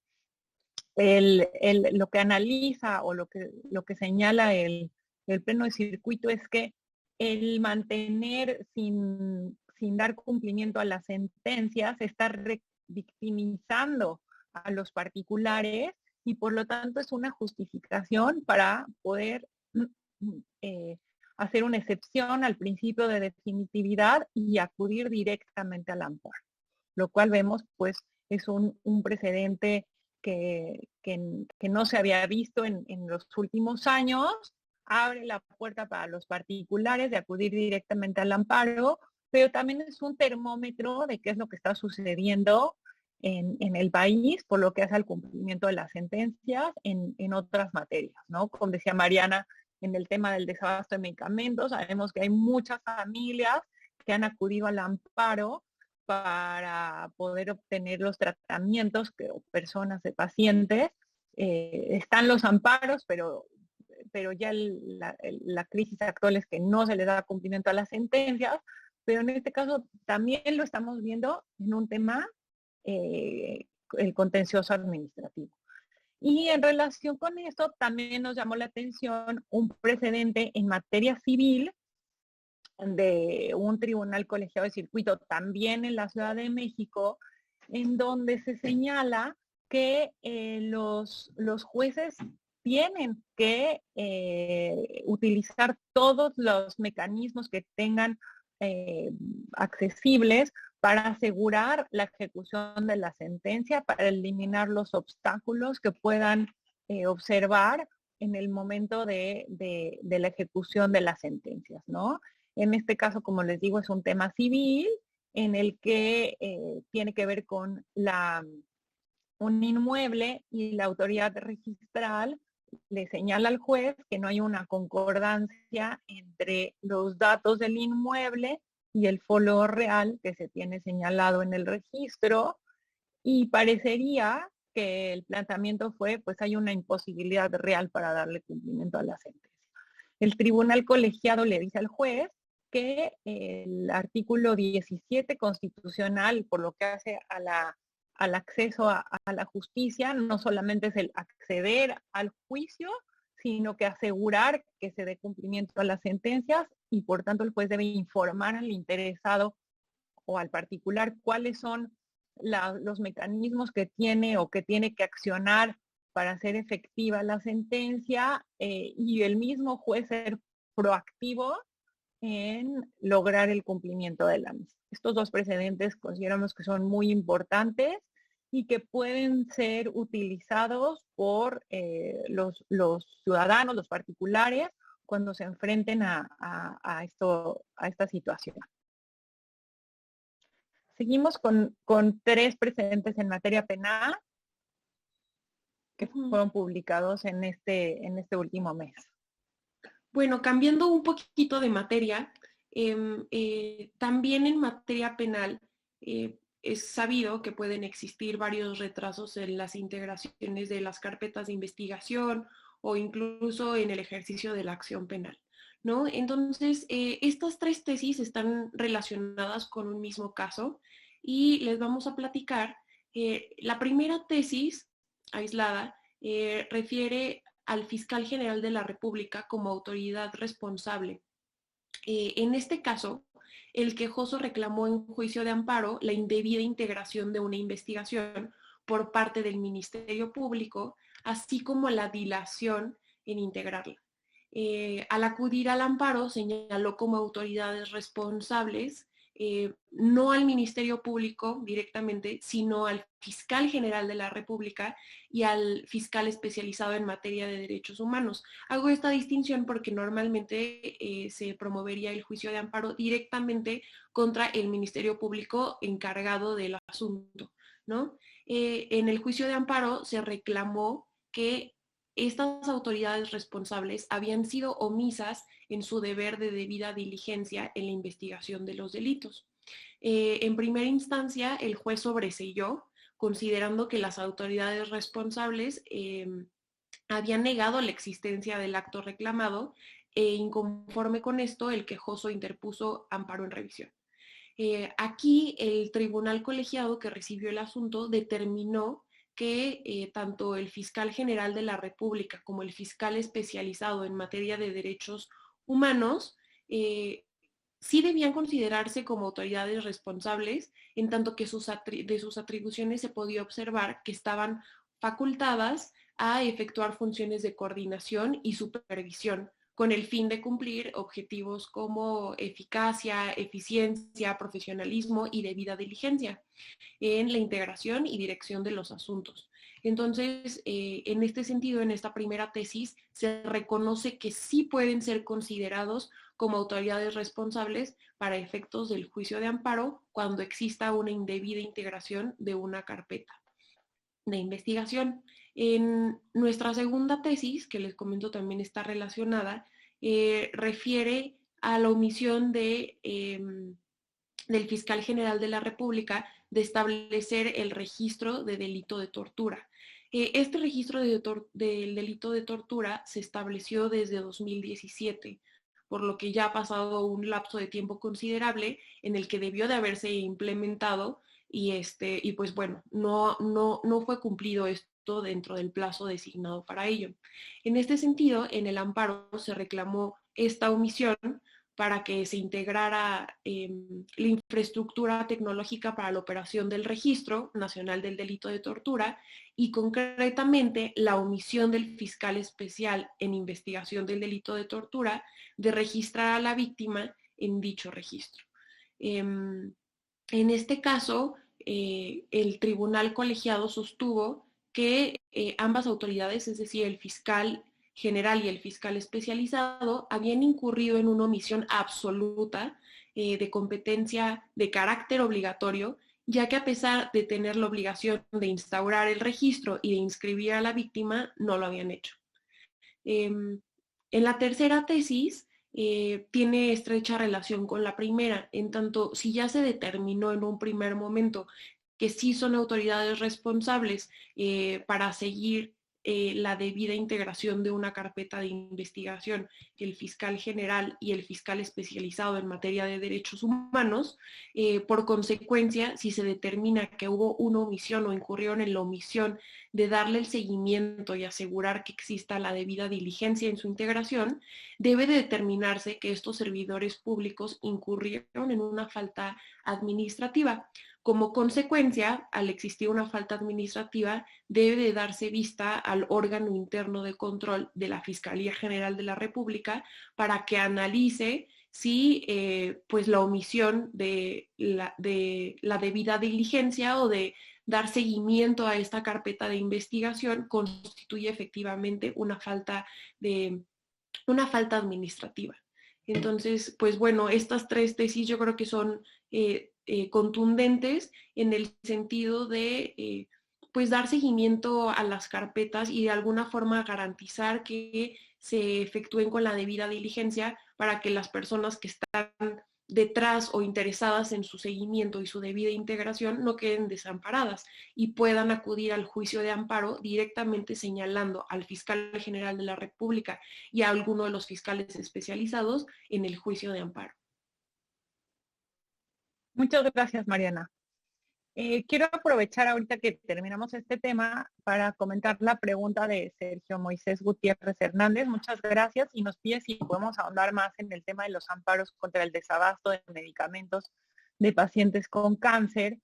Lo que analiza o lo que señala el pleno de circuito es que el mantener sin dar cumplimiento a las sentencias está victimizando a los particulares y por lo tanto es una justificación para poder hacer una excepción al principio de definitividad y acudir directamente al amparo, lo cual vemos pues es un precedente que no se había visto en los últimos años, abre la puerta para los particulares de acudir directamente al amparo, pero también es un termómetro de qué es lo que está sucediendo en el país por lo que hace al cumplimiento de las sentencias en otras materias, ¿no? Como decía Mariana, en el tema del desabasto de medicamentos, sabemos que hay muchas familias que han acudido al amparo para poder obtener los tratamientos o personas de pacientes. Están los amparos, pero ya la crisis actual es que no se le da cumplimiento a las sentencias, pero en este caso también lo estamos viendo en un tema, el contencioso administrativo. Y en relación con esto, también nos llamó la atención un precedente en materia civil de un tribunal colegiado de circuito también en la Ciudad de México, en donde se señala que los jueces tienen que utilizar todos los mecanismos que tengan accesibles para asegurar la ejecución de la sentencia, para eliminar los obstáculos que puedan observar en el momento de la ejecución de las sentencias, ¿no? En este caso, como les digo, es un tema civil en el que tiene que ver con un inmueble y la autoridad registral le señala al juez que no hay una concordancia entre los datos del inmueble y el folio real que se tiene señalado en el registro, y parecería que el planteamiento fue, pues hay una imposibilidad real para darle cumplimiento a la sentencia. El tribunal colegiado le dice al juez que el artículo 17 constitucional, por lo que hace al acceso a la justicia, no solamente es el acceder al juicio, sino que asegurar que se dé cumplimiento a las sentencias y por tanto el juez debe informar al interesado o al particular cuáles son los mecanismos que tiene o que tiene que accionar para hacer efectiva la sentencia, y el mismo juez ser proactivo en lograr el cumplimiento de la misma. Estos dos precedentes consideramos que son muy importantes y que pueden ser utilizados por los ciudadanos, los particulares, cuando se enfrenten a esta situación. Seguimos con 3 precedentes en materia penal que fueron publicados en este último mes. Bueno, cambiando un poquito de materia, también en materia penal es sabido que pueden existir varios retrasos en las integraciones de las carpetas de investigación o incluso en el ejercicio de la acción penal, ¿no? Entonces, estas 3 tesis están relacionadas con un mismo caso y les vamos a platicar. La primera tesis aislada refiere al fiscal general de la República como autoridad responsable. En este caso, el quejoso reclamó en juicio de amparo la indebida integración de una investigación por parte del Ministerio Público, así como la dilación en integrarla. Al acudir al amparo, señaló como autoridades responsables no al Ministerio Público directamente, sino al fiscal general de la República y al fiscal especializado en materia de derechos humanos. Hago esta distinción porque normalmente se promovería el juicio de amparo directamente contra el Ministerio Público encargado del asunto, ¿no? En el juicio de amparo se reclamó que estas autoridades responsables habían sido omisas en su deber de debida diligencia en la investigación de los delitos. En primera instancia, el juez sobreseyó, considerando que las autoridades responsables habían negado la existencia del acto reclamado e inconforme con esto, el quejoso interpuso amparo en revisión. Aquí el tribunal colegiado que recibió el asunto determinó que tanto el fiscal general de la República como el fiscal especializado en materia de derechos humanos sí debían considerarse como autoridades responsables, en tanto que de sus atribuciones se podía observar que estaban facultadas a efectuar funciones de coordinación y supervisión con el fin de cumplir objetivos como eficacia, eficiencia, profesionalismo y debida diligencia en la integración y dirección de los asuntos. Entonces, en este sentido, en esta primera tesis, se reconoce que sí pueden ser considerados como autoridades responsables para efectos del juicio de amparo cuando exista una indebida integración de una carpeta de investigación. En nuestra segunda tesis, que les comento también está relacionada, refiere a la omisión del fiscal general de la República de establecer el registro de delito de tortura. Este registro del delito de tortura se estableció desde 2017, por lo que ya ha pasado un lapso de tiempo considerable en el que debió de haberse implementado y pues bueno, no fue cumplido esto dentro del plazo designado para ello. En este sentido, en el amparo se reclamó esta omisión para que se integrara la infraestructura tecnológica para la operación del Registro Nacional del Delito de Tortura y concretamente la omisión del fiscal especial en investigación del delito de tortura de registrar a la víctima en dicho registro. En este caso, el tribunal colegiado sostuvo que ambas autoridades, es decir, el fiscal general y el fiscal especializado, habían incurrido en una omisión absoluta de competencia de carácter obligatorio, ya que a pesar de tener la obligación de instaurar el registro y de inscribir a la víctima, no lo habían hecho. En la tercera tesis tiene estrecha relación con la primera, en tanto si ya se determinó en un primer momento que sí son autoridades responsables para seguir la debida integración de una carpeta de investigación, el fiscal general y el fiscal especializado en materia de derechos humanos, por consecuencia, si se determina que hubo una omisión o incurrieron en la omisión de darle el seguimiento y asegurar que exista la debida diligencia en su integración, debe de determinarse que estos servidores públicos incurrieron en una falta administrativa. Como consecuencia, al existir una falta administrativa, debe de darse vista al órgano interno de control de la Fiscalía General de la República para que analice si pues la omisión de la debida diligencia o de dar seguimiento a esta carpeta de investigación constituye efectivamente una falta administrativa. Entonces, pues bueno, estas tres tesis yo creo que son contundentes en el sentido de pues dar seguimiento a las carpetas y de alguna forma garantizar que se efectúen con la debida diligencia para que las personas que están detrás o interesadas en su seguimiento y su debida integración no queden desamparadas y puedan acudir al juicio de amparo directamente señalando al fiscal general de la República y a alguno de los fiscales especializados en el juicio de amparo. Muchas gracias, Mariana. Quiero aprovechar ahorita que terminamos este tema para comentar la pregunta de Sergio Moisés Gutiérrez Hernández. Muchas gracias y nos pide si podemos ahondar más en el tema de los amparos contra el desabasto de medicamentos de pacientes con cáncer.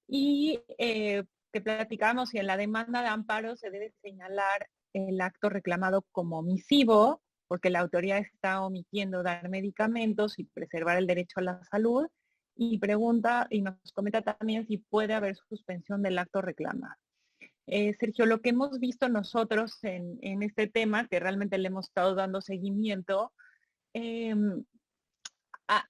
Y que platicamos si en la demanda de amparo se debe señalar el acto reclamado como omisivo, porque la autoridad está omitiendo dar medicamentos y preservar el derecho a la salud. Y pregunta y nos comenta también si puede haber suspensión del acto reclamado. Sergio, lo que hemos visto nosotros en este tema, que realmente le hemos estado dando seguimiento,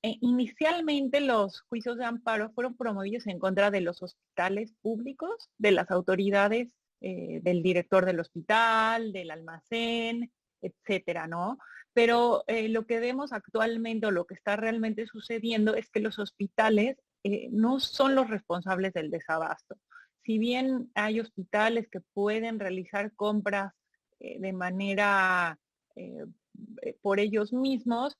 Inicialmente los juicios de amparo fueron promovidos en contra de los hospitales públicos, de las autoridades, del director del hospital, del almacén, etcétera, ¿no? Pero lo que vemos actualmente o lo que está realmente sucediendo es que los hospitales no son los responsables del desabasto. Si bien hay hospitales que pueden realizar compras de manera por ellos mismos,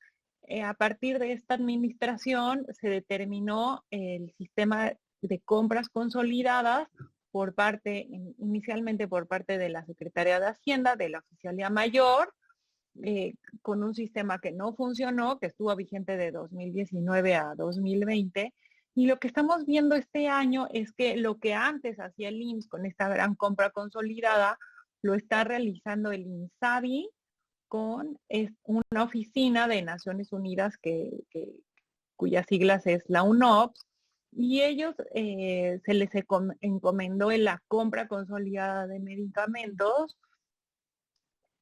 a partir de esta administración se determinó el sistema de compras consolidadas por parte, inicialmente por parte de la Secretaría de Hacienda, de la Oficialía Mayor, con un sistema que no funcionó, que estuvo vigente de 2019 a 2020. Y lo que estamos viendo este año es que lo que antes hacía el IMSS con esta gran compra consolidada, lo está realizando el INSABI con una oficina de Naciones Unidas cuyas siglas es la UNOPS, y ellos se les encomendó en la compra consolidada de medicamentos,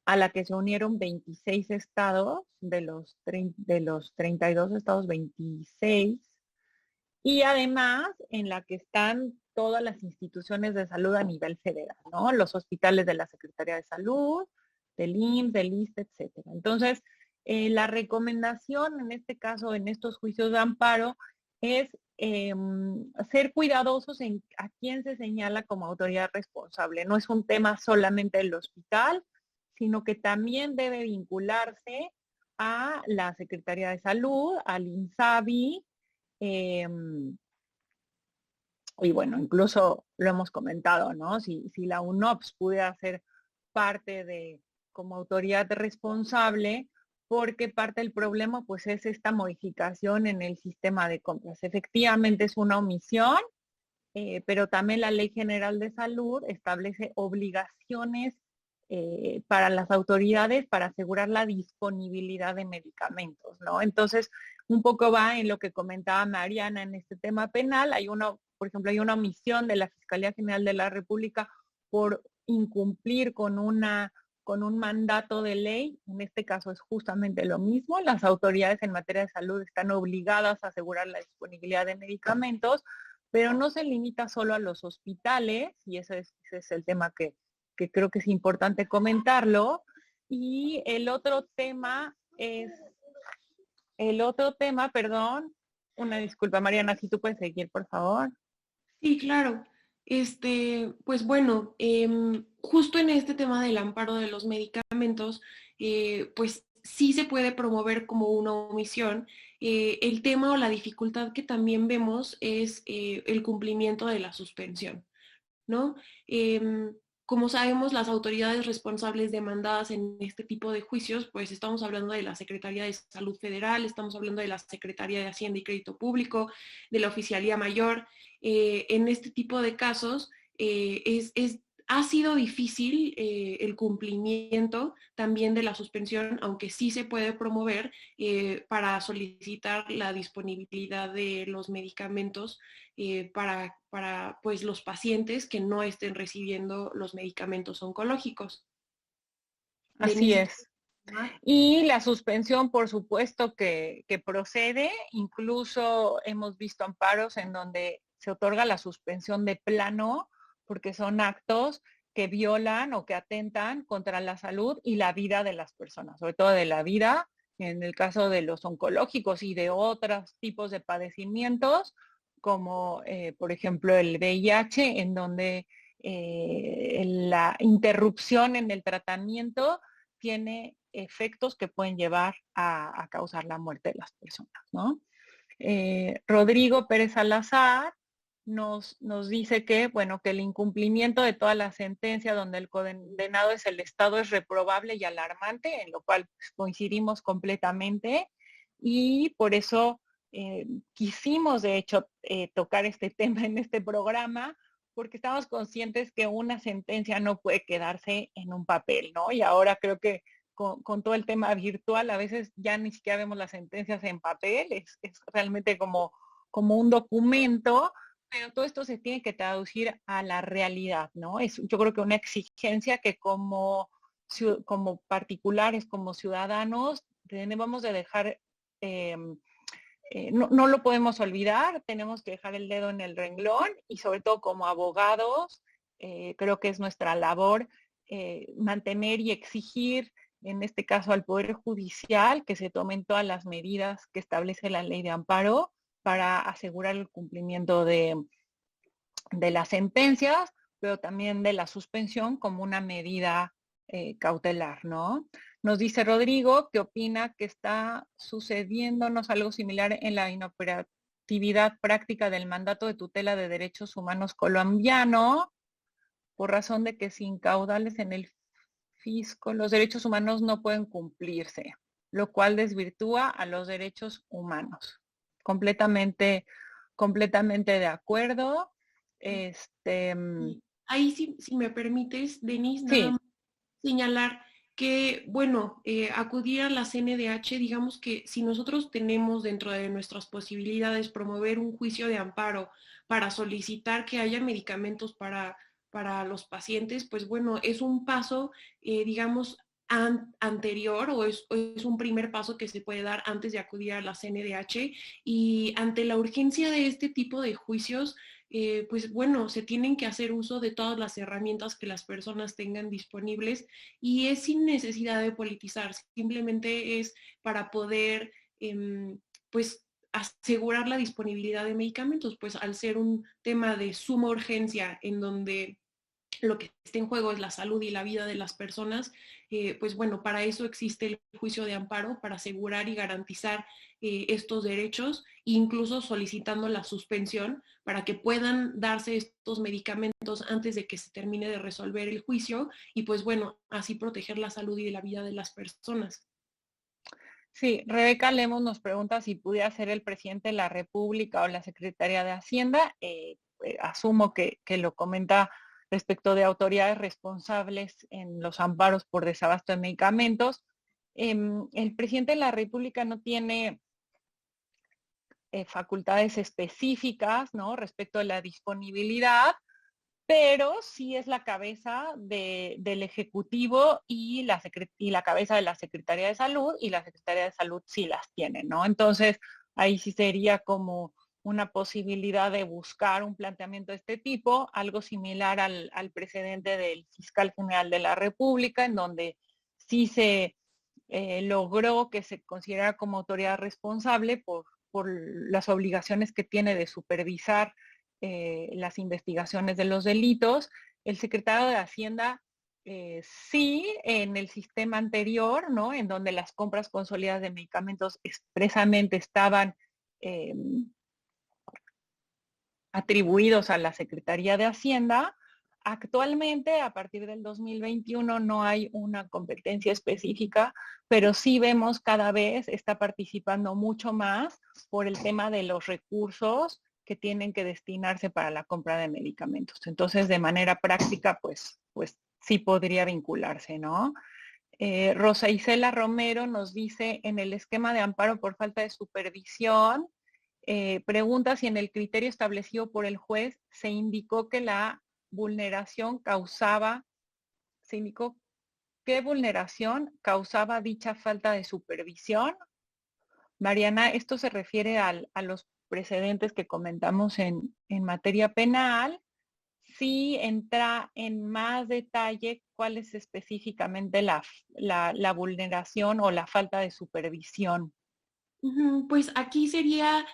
a la que se unieron 26 estados, de los 32 estados, 26, y además en la que están todas las instituciones de salud a nivel federal, ¿no? Los hospitales de la Secretaría de Salud, del IMSS, del ISSSTE, etcétera. Entonces, la recomendación en este caso, en estos juicios de amparo, es ser cuidadosos en a quién se señala como autoridad responsable. No es un tema solamente del hospital, sino que también debe vincularse a la Secretaría de Salud, al INSABI, y bueno, incluso lo hemos comentado, ¿no? Si la UNOPS pudiera ser parte de, como autoridad responsable, porque parte del problema pues es esta modificación en el sistema de compras. Efectivamente es una omisión, pero también la Ley General de Salud establece obligaciones para las autoridades para asegurar la disponibilidad de medicamentos, ¿no? Entonces, un poco va en lo que comentaba Mariana en este tema penal. Por ejemplo, hay una omisión de la Fiscalía General de la República por incumplir con un mandato de ley. En este caso es justamente lo mismo. Las autoridades en materia de salud están obligadas a asegurar la disponibilidad de medicamentos, pero no se limita solo a los hospitales, y ese es el tema que creo que es importante comentarlo. Y perdón, una disculpa, Mariana, si tú puedes seguir, por favor. Sí, claro. Pues bueno, justo en este tema del amparo de los medicamentos, pues sí se puede promover como una omisión. El tema o la dificultad que también vemos es el cumplimiento de la suspensión, ¿no? Como sabemos, las autoridades responsables demandadas en este tipo de juicios, pues estamos hablando de la Secretaría de Salud Federal, estamos hablando de la Secretaría de Hacienda y Crédito Público, de la Oficialía Mayor. En este tipo de casos ha sido difícil el cumplimiento también de la suspensión, aunque sí se puede promover para solicitar la disponibilidad de los medicamentos para pues, los pacientes que no estén recibiendo los medicamentos oncológicos. Así es. Y la suspensión, por supuesto, que procede. Incluso hemos visto amparos en donde se otorga la suspensión de plano, porque son actos que violan o que atentan contra la salud y la vida de las personas, sobre todo de la vida, en el caso de los oncológicos y de otros tipos de padecimientos, como por ejemplo el VIH, en donde la interrupción en el tratamiento tiene efectos que pueden llevar a causar la muerte de las personas, ¿no? Rodrigo Pérez Salazar nos dice que, bueno, que el incumplimiento de toda la sentencia donde el condenado es el Estado es reprobable y alarmante, en lo cual pues, coincidimos completamente, y por eso quisimos, de hecho, tocar este tema en este programa, porque estamos conscientes que una sentencia no puede quedarse en un papel, ¿no? Y ahora creo que con todo el tema virtual, a veces ya ni siquiera vemos las sentencias en papel, es realmente como un documento, pero todo esto se tiene que traducir a la realidad, ¿no? Yo creo que una exigencia que como particulares, como ciudadanos, debemos de dejar no lo podemos olvidar, tenemos que dejar el dedo en el renglón y sobre todo como abogados, creo que es nuestra labor mantener y exigir, en este caso al Poder Judicial, que se tomen todas las medidas que establece la ley de amparo para asegurar el cumplimiento de las sentencias, pero también de la suspensión como una medida cautelar, ¿no? Nos dice Rodrigo que opina que está sucediéndonos algo similar en la inoperatividad práctica del mandato de tutela de derechos humanos colombiano, por razón de que sin caudales en el fisco los derechos humanos no pueden cumplirse, lo cual desvirtúa a los derechos humanos. Completamente de acuerdo. Ahí sí, si me permites, Denise, nada Sí, más señalar que, bueno, acudir a la CNDH, digamos que si nosotros tenemos dentro de nuestras posibilidades promover un juicio de amparo para solicitar que haya medicamentos para los pacientes, pues bueno, es un paso, digamos, anterior o es un primer paso que se puede dar antes de acudir a la CNDH y ante la urgencia de este tipo de juicios, pues bueno, se tienen que hacer uso de todas las herramientas que las personas tengan disponibles y es sin necesidad de politizar, simplemente es para poder, pues, asegurar la disponibilidad de medicamentos, pues al ser un tema de suma urgencia en donde lo que está en juego es la salud y la vida de las personas, pues bueno, para eso existe el juicio de amparo, para asegurar y garantizar estos derechos, incluso solicitando la suspensión para que puedan darse estos medicamentos antes de que se termine de resolver el juicio y pues bueno, así proteger la salud y la vida de las personas. sí, Rebeca Lemos nos pregunta si pudiera ser el presidente de la República o la Secretaría de Hacienda. Asumo que lo comenta respecto de autoridades responsables en los amparos por desabasto de medicamentos. El presidente de la República no tiene facultades específicas, ¿no? Respecto a la disponibilidad, pero sí es la cabeza del Ejecutivo y la cabeza de la Secretaría de Salud, y la Secretaría de Salud sí las tiene, ¿no? Entonces, ahí sí sería como una posibilidad de buscar un planteamiento de este tipo, algo similar al precedente del fiscal general de la República, en donde sí se logró que se considerara como autoridad responsable por las obligaciones que tiene de supervisar las investigaciones de los delitos. El secretario de Hacienda sí, en el sistema anterior, ¿no? En donde las compras consolidadas de medicamentos expresamente estaban eh, atribuidos a la Secretaría de Hacienda. Actualmente, a partir del 2021, no hay una competencia específica, pero sí vemos cada vez está participando mucho más por el tema de los recursos que tienen que destinarse para la compra de medicamentos. Entonces, de manera práctica, pues sí podría vincularse, ¿no? Rosa Isela Romero nos dice, en el esquema de amparo por falta de supervisión, pregunta si en el criterio establecido por el juez se indicó que la vulneración causaba, se indicó qué vulneración causaba dicha falta de supervisión. Mariana, esto se refiere a los precedentes que comentamos en materia penal. Sí entra en más detalle cuál es específicamente la vulneración o la falta de supervisión. Pues aquí sería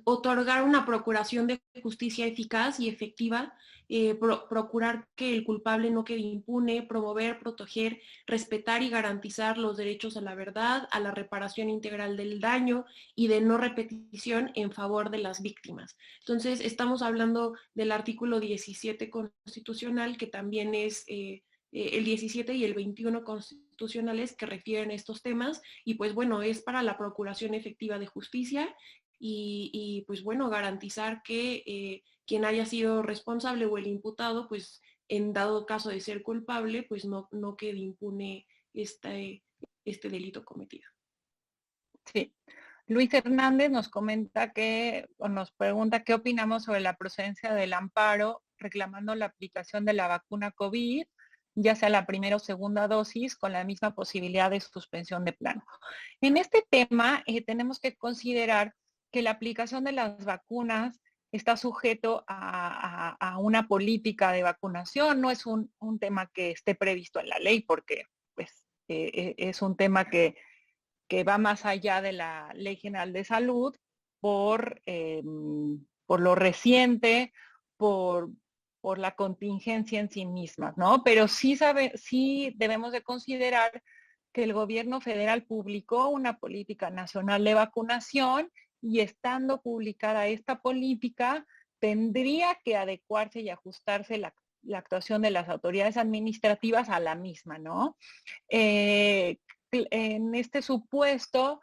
otorgar una procuración de justicia eficaz y efectiva, procurar que el culpable no quede impune, promover, proteger, respetar y garantizar los derechos a la verdad, a la reparación integral del daño y de no repetición en favor de las víctimas. Entonces, estamos hablando del artículo 17 constitucional, que también es el 17 y el 21 constitucionales que refieren a estos temas y pues bueno, es para la procuración efectiva de justicia pues bueno, garantizar que quien haya sido responsable o el imputado, pues en dado caso de ser culpable, pues no quede impune este delito cometido. Sí. Luis Hernández nos comenta o nos pregunta qué opinamos sobre la procedencia del amparo reclamando la aplicación de la vacuna COVID. ya sea la primera o segunda dosis, con la misma posibilidad de suspensión de plano. En este tema tenemos que considerar que la aplicación de las vacunas está sujeto a una política de vacunación, no es un tema que esté previsto en la ley porque pues, es un tema que va más allá de la Ley General de Salud por lo reciente, por, por la contingencia en sí misma, ¿no? Pero sí debemos de considerar que el gobierno federal publicó una política nacional de vacunación y estando publicada esta política, tendría que adecuarse y ajustarse la actuación de las autoridades administrativas a la misma, ¿no? En este supuesto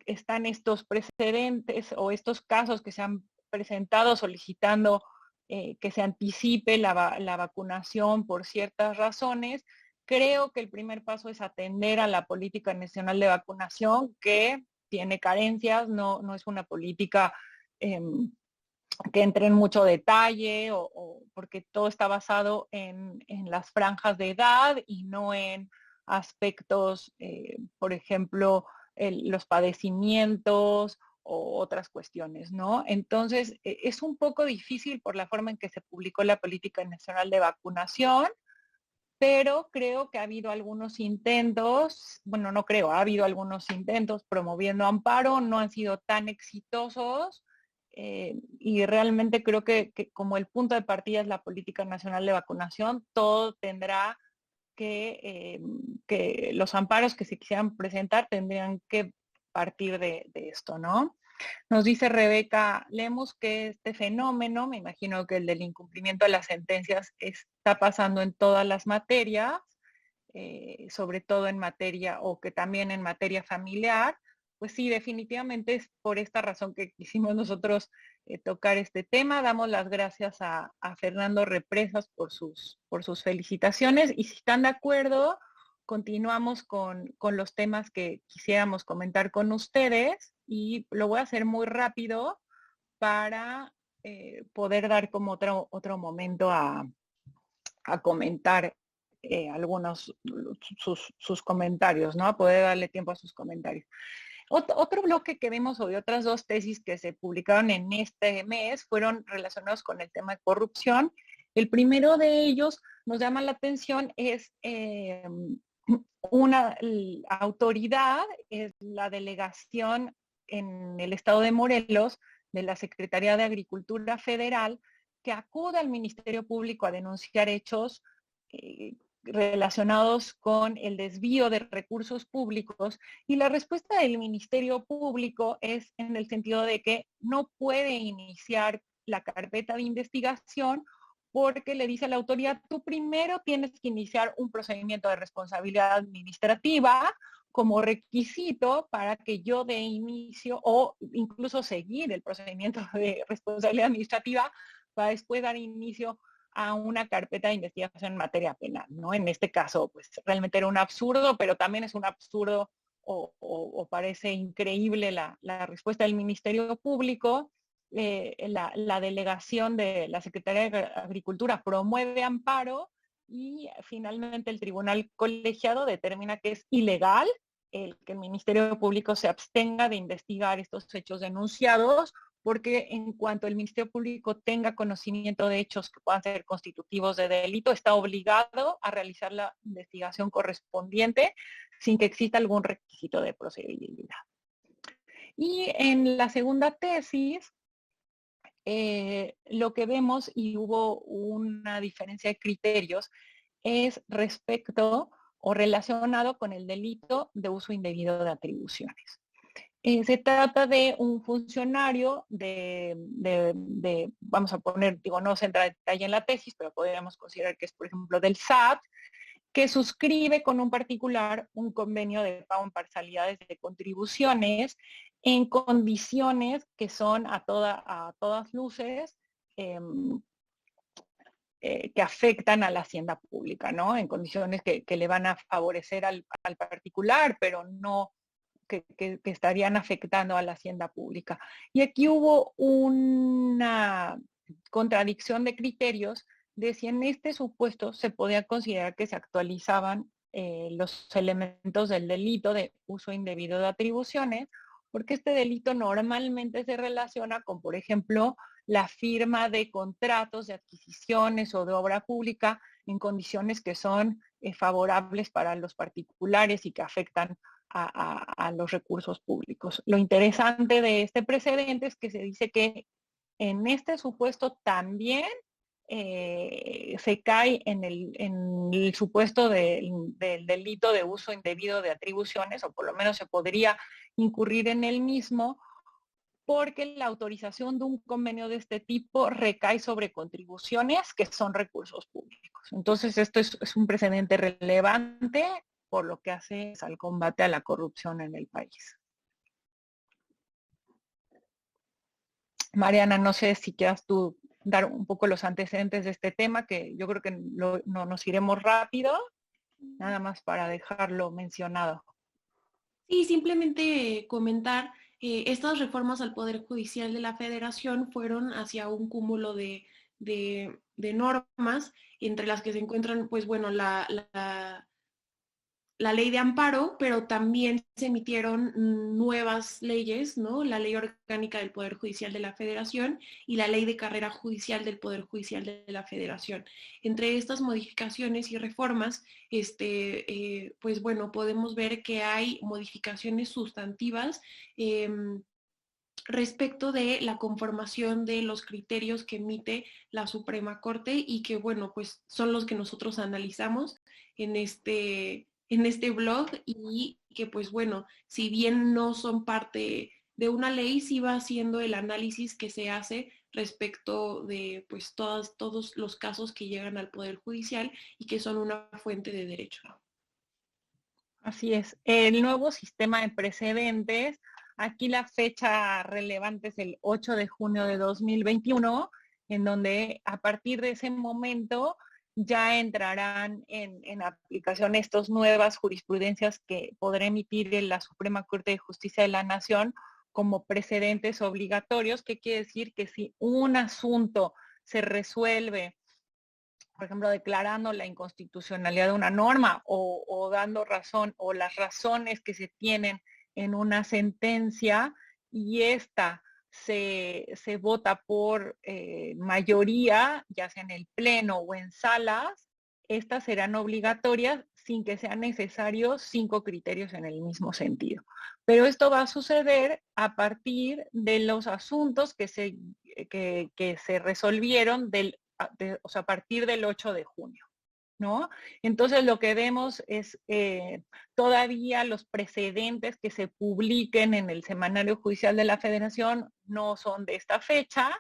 están estos precedentes o estos casos que se han presentado solicitando que se anticipe la vacunación por ciertas razones. Creo que el primer paso es atender a la política nacional de vacunación que tiene carencias, no es una política que entre en mucho detalle o porque todo está basado en las franjas de edad y no en aspectos, por ejemplo, los padecimientos o otras cuestiones, ¿no? Entonces, es un poco difícil por la forma en que se publicó la política nacional de vacunación, pero creo que ha habido algunos intentos, bueno, no creo, ha habido algunos intentos promoviendo amparo, no han sido tan exitosos y realmente creo que como el punto de partida es la política nacional de vacunación, todo tendrá que los amparos que se quisieran presentar tendrían que partir de esto, ¿no? Nos dice Rebeca Lemus que este fenómeno, me imagino que el del incumplimiento de las sentencias está pasando en todas las materias, sobre todo en materia o que también en materia familiar. Pues sí, definitivamente es por esta razón que quisimos nosotros tocar este tema. Damos las gracias a Fernando Represas por sus felicitaciones y si están de acuerdo, continuamos con los temas que quisiéramos comentar con ustedes y lo voy a hacer muy rápido para poder dar como otro momento a comentar algunos sus comentarios, ¿no? A poder darle tiempo a sus comentarios. Otro bloque que vemos hoy, otras dos tesis que se publicaron en este mes fueron relacionados con el tema de corrupción. El primero de ellos nos llama la atención es una autoridad, es la delegación en el estado de Morelos de la Secretaría de Agricultura Federal que acude al Ministerio Público a denunciar hechos relacionados con el desvío de recursos públicos y la respuesta del Ministerio Público es en el sentido de que no puede iniciar la carpeta de investigación porque le dice a la autoridad, tú primero tienes que iniciar un procedimiento de responsabilidad administrativa como requisito para que yo dé inicio o incluso seguir el procedimiento de responsabilidad administrativa para después dar inicio a una carpeta de investigación en materia penal, ¿no? En este caso, pues realmente era un absurdo, pero también es un absurdo o parece increíble la respuesta del Ministerio Público. La delegación de la Secretaría de Agricultura promueve amparo y finalmente el tribunal colegiado determina que es ilegal que el Ministerio Público se abstenga de investigar estos hechos denunciados porque en cuanto el Ministerio Público tenga conocimiento de hechos que puedan ser constitutivos de delito, está obligado a realizar la investigación correspondiente sin que exista algún requisito de procedibilidad. Y en la segunda tesis, lo que vemos, y hubo una diferencia de criterios, es respecto o relacionado con el delito de uso indebido de atribuciones. Se trata de un funcionario vamos a poner, digo, no se entra en detalle en la tesis, pero podríamos considerar que es, por ejemplo, del SAT, que suscribe con un particular un convenio de pago en parcialidades de contribuciones en condiciones que son a todas luces que afectan a la hacienda pública, ¿no? En condiciones que le van a favorecer al particular, pero no que estarían afectando a la hacienda pública. Y aquí hubo una contradicción de criterios de si en este supuesto se podía considerar que se actualizaban los elementos del delito de uso indebido de atribuciones, porque este delito normalmente se relaciona con, por ejemplo, la firma de contratos de adquisiciones o de obra pública en condiciones que son favorables para los particulares y que afectan a los recursos públicos. Lo interesante de este precedente es que se dice que en este supuesto también se cae en el supuesto del delito de uso indebido de atribuciones, o por lo menos se podría incurrir en el mismo, porque la autorización de un convenio de este tipo recae sobre contribuciones que son recursos públicos. Entonces, esto es un precedente relevante por lo que hace al combate a la corrupción en el país. Mariana, no sé si quieras tú dar un poco los antecedentes de este tema, que yo creo que no nos iremos rápido, nada más para dejarlo mencionado. Sí, simplemente comentar, estas reformas al Poder Judicial de la Federación fueron hacia un cúmulo de normas, entre las que se encuentran, pues bueno, la ley de amparo, pero también se emitieron nuevas leyes, ¿no? La ley orgánica del Poder Judicial de la Federación y la ley de carrera judicial del Poder Judicial de la Federación. Entre estas modificaciones y reformas, pues bueno, podemos ver que hay modificaciones sustantivas respecto de la conformación de los criterios que emite la Suprema Corte y que, bueno, pues son los que nosotros analizamos en este blog y que, pues bueno, si bien no son parte de una ley, sí va haciendo el análisis que se hace respecto de pues todos los casos que llegan al Poder Judicial y que son una fuente de derecho. Así es. El nuevo sistema de precedentes, aquí la fecha relevante es el 8 de junio de 2021, en donde a partir de ese momento ya entrarán en aplicación estas nuevas jurisprudencias que podrá emitir la Suprema Corte de Justicia de la Nación como precedentes obligatorios, que quiere decir que si un asunto se resuelve, por ejemplo, declarando la inconstitucionalidad de una norma o dando razón o las razones que se tienen en una sentencia y esta se vota por mayoría, ya sea en el pleno o en salas, estas serán obligatorias sin que sean necesarios 5 criterios en el mismo sentido. Pero esto va a suceder a partir de los asuntos que se resolvieron a partir del 8 de junio, ¿no? Entonces lo que vemos es todavía los precedentes que se publiquen en el Semanario Judicial de la Federación no son de esta fecha,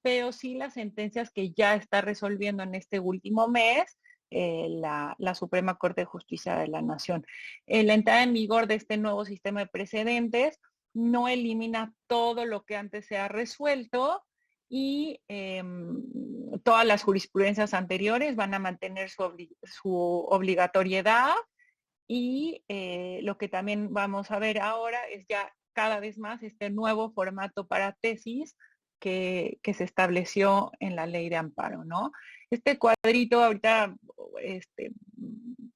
pero sí las sentencias que ya está resolviendo en este último mes la Suprema Corte de Justicia de la Nación. La entrada en vigor de este nuevo sistema de precedentes no elimina todo lo que antes se ha resuelto, y todas las jurisprudencias anteriores van a mantener su obligatoriedad y lo que también vamos a ver ahora es ya cada vez más este nuevo formato para tesis que se estableció en la ley de amparo, ¿no? Este cuadrito ahorita,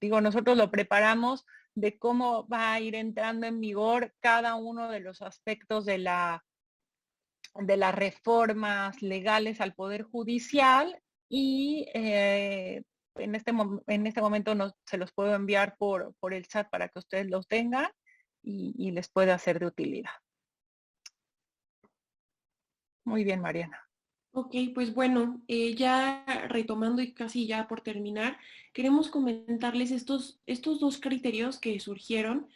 nosotros lo preparamos de cómo va a ir entrando en vigor cada uno de los aspectos de las reformas legales al Poder Judicial y en este momento se los puedo enviar por el chat para que ustedes los tengan y les pueda ser de utilidad. Muy bien, Mariana. Ok, pues bueno, ya retomando y casi ya por terminar, queremos comentarles estos dos criterios que surgieron.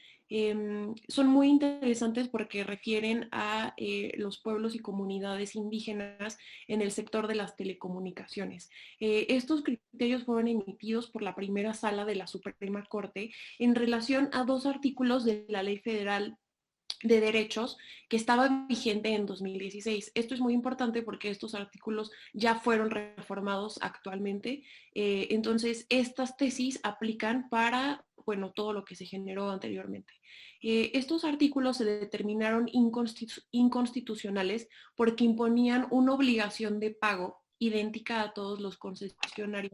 Son muy interesantes porque refieren a los pueblos y comunidades indígenas en el sector de las telecomunicaciones. Estos criterios fueron emitidos por la primera sala de la Suprema Corte en relación a 2 artículos de la Ley Federal de Derechos que estaba vigente en 2016. Esto es muy importante porque estos artículos ya fueron reformados actualmente. Entonces, estas tesis aplican para, bueno, todo lo que se generó anteriormente. Estos artículos se determinaron inconstitucionales porque imponían una obligación de pago idéntica a todos los concesionarios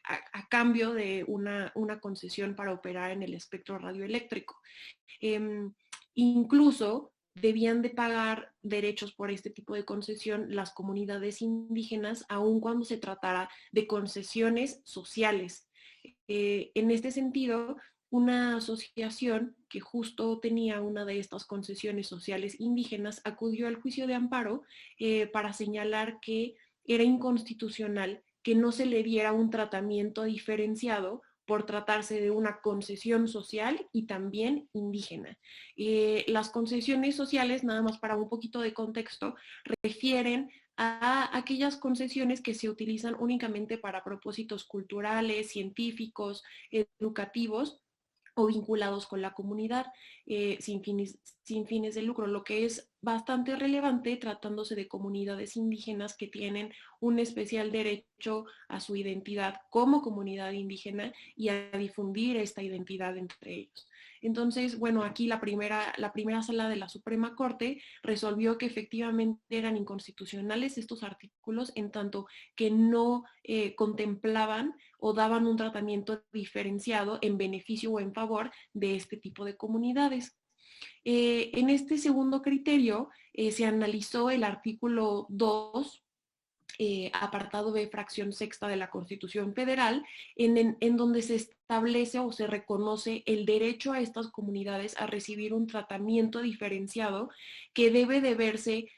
a cambio de una concesión para operar en el espectro radioeléctrico. Incluso debían de pagar derechos por este tipo de concesión las comunidades indígenas, aun cuando se tratara de concesiones sociales. En este sentido, una asociación que justo tenía una de estas concesiones sociales indígenas acudió al juicio de amparo para señalar que era inconstitucional que no se le diera un tratamiento diferenciado por tratarse de una concesión social y también indígena. Las concesiones sociales, nada más para un poquito de contexto, refieren a aquellas concesiones que se utilizan únicamente para propósitos culturales, científicos, educativos o vinculados con la comunidad sin fines de lucro, lo que es bastante relevante tratándose de comunidades indígenas que tienen un especial derecho a su identidad como comunidad indígena y a difundir esta identidad entre ellos. Entonces, bueno, aquí la primera sala de la Suprema Corte resolvió que efectivamente eran inconstitucionales estos artículos en tanto que no contemplaban o daban un tratamiento diferenciado en beneficio o en favor de este tipo de comunidades. En este segundo criterio se analizó el artículo 2, apartado B, fracción sexta de la Constitución Federal, en donde se establece o se reconoce el derecho a estas comunidades a recibir un tratamiento diferenciado que debe de verse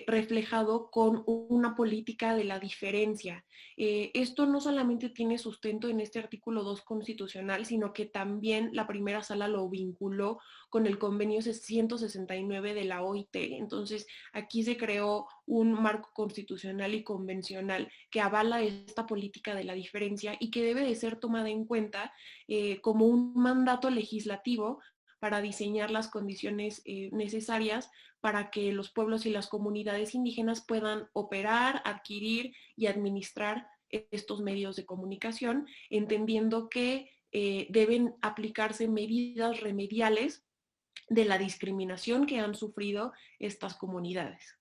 reflejado con una política de la diferencia. Esto no solamente tiene sustento en este artículo 2 constitucional, sino que también la primera sala lo vinculó con el convenio 169 de la OIT. Entonces, aquí se creó un marco constitucional y convencional que avala esta política de la diferencia y que debe de ser tomada en cuenta como un mandato legislativo para diseñar las condiciones necesarias para que los pueblos y las comunidades indígenas puedan operar, adquirir y administrar estos medios de comunicación, entendiendo que deben aplicarse medidas remediales de la discriminación que han sufrido estas comunidades.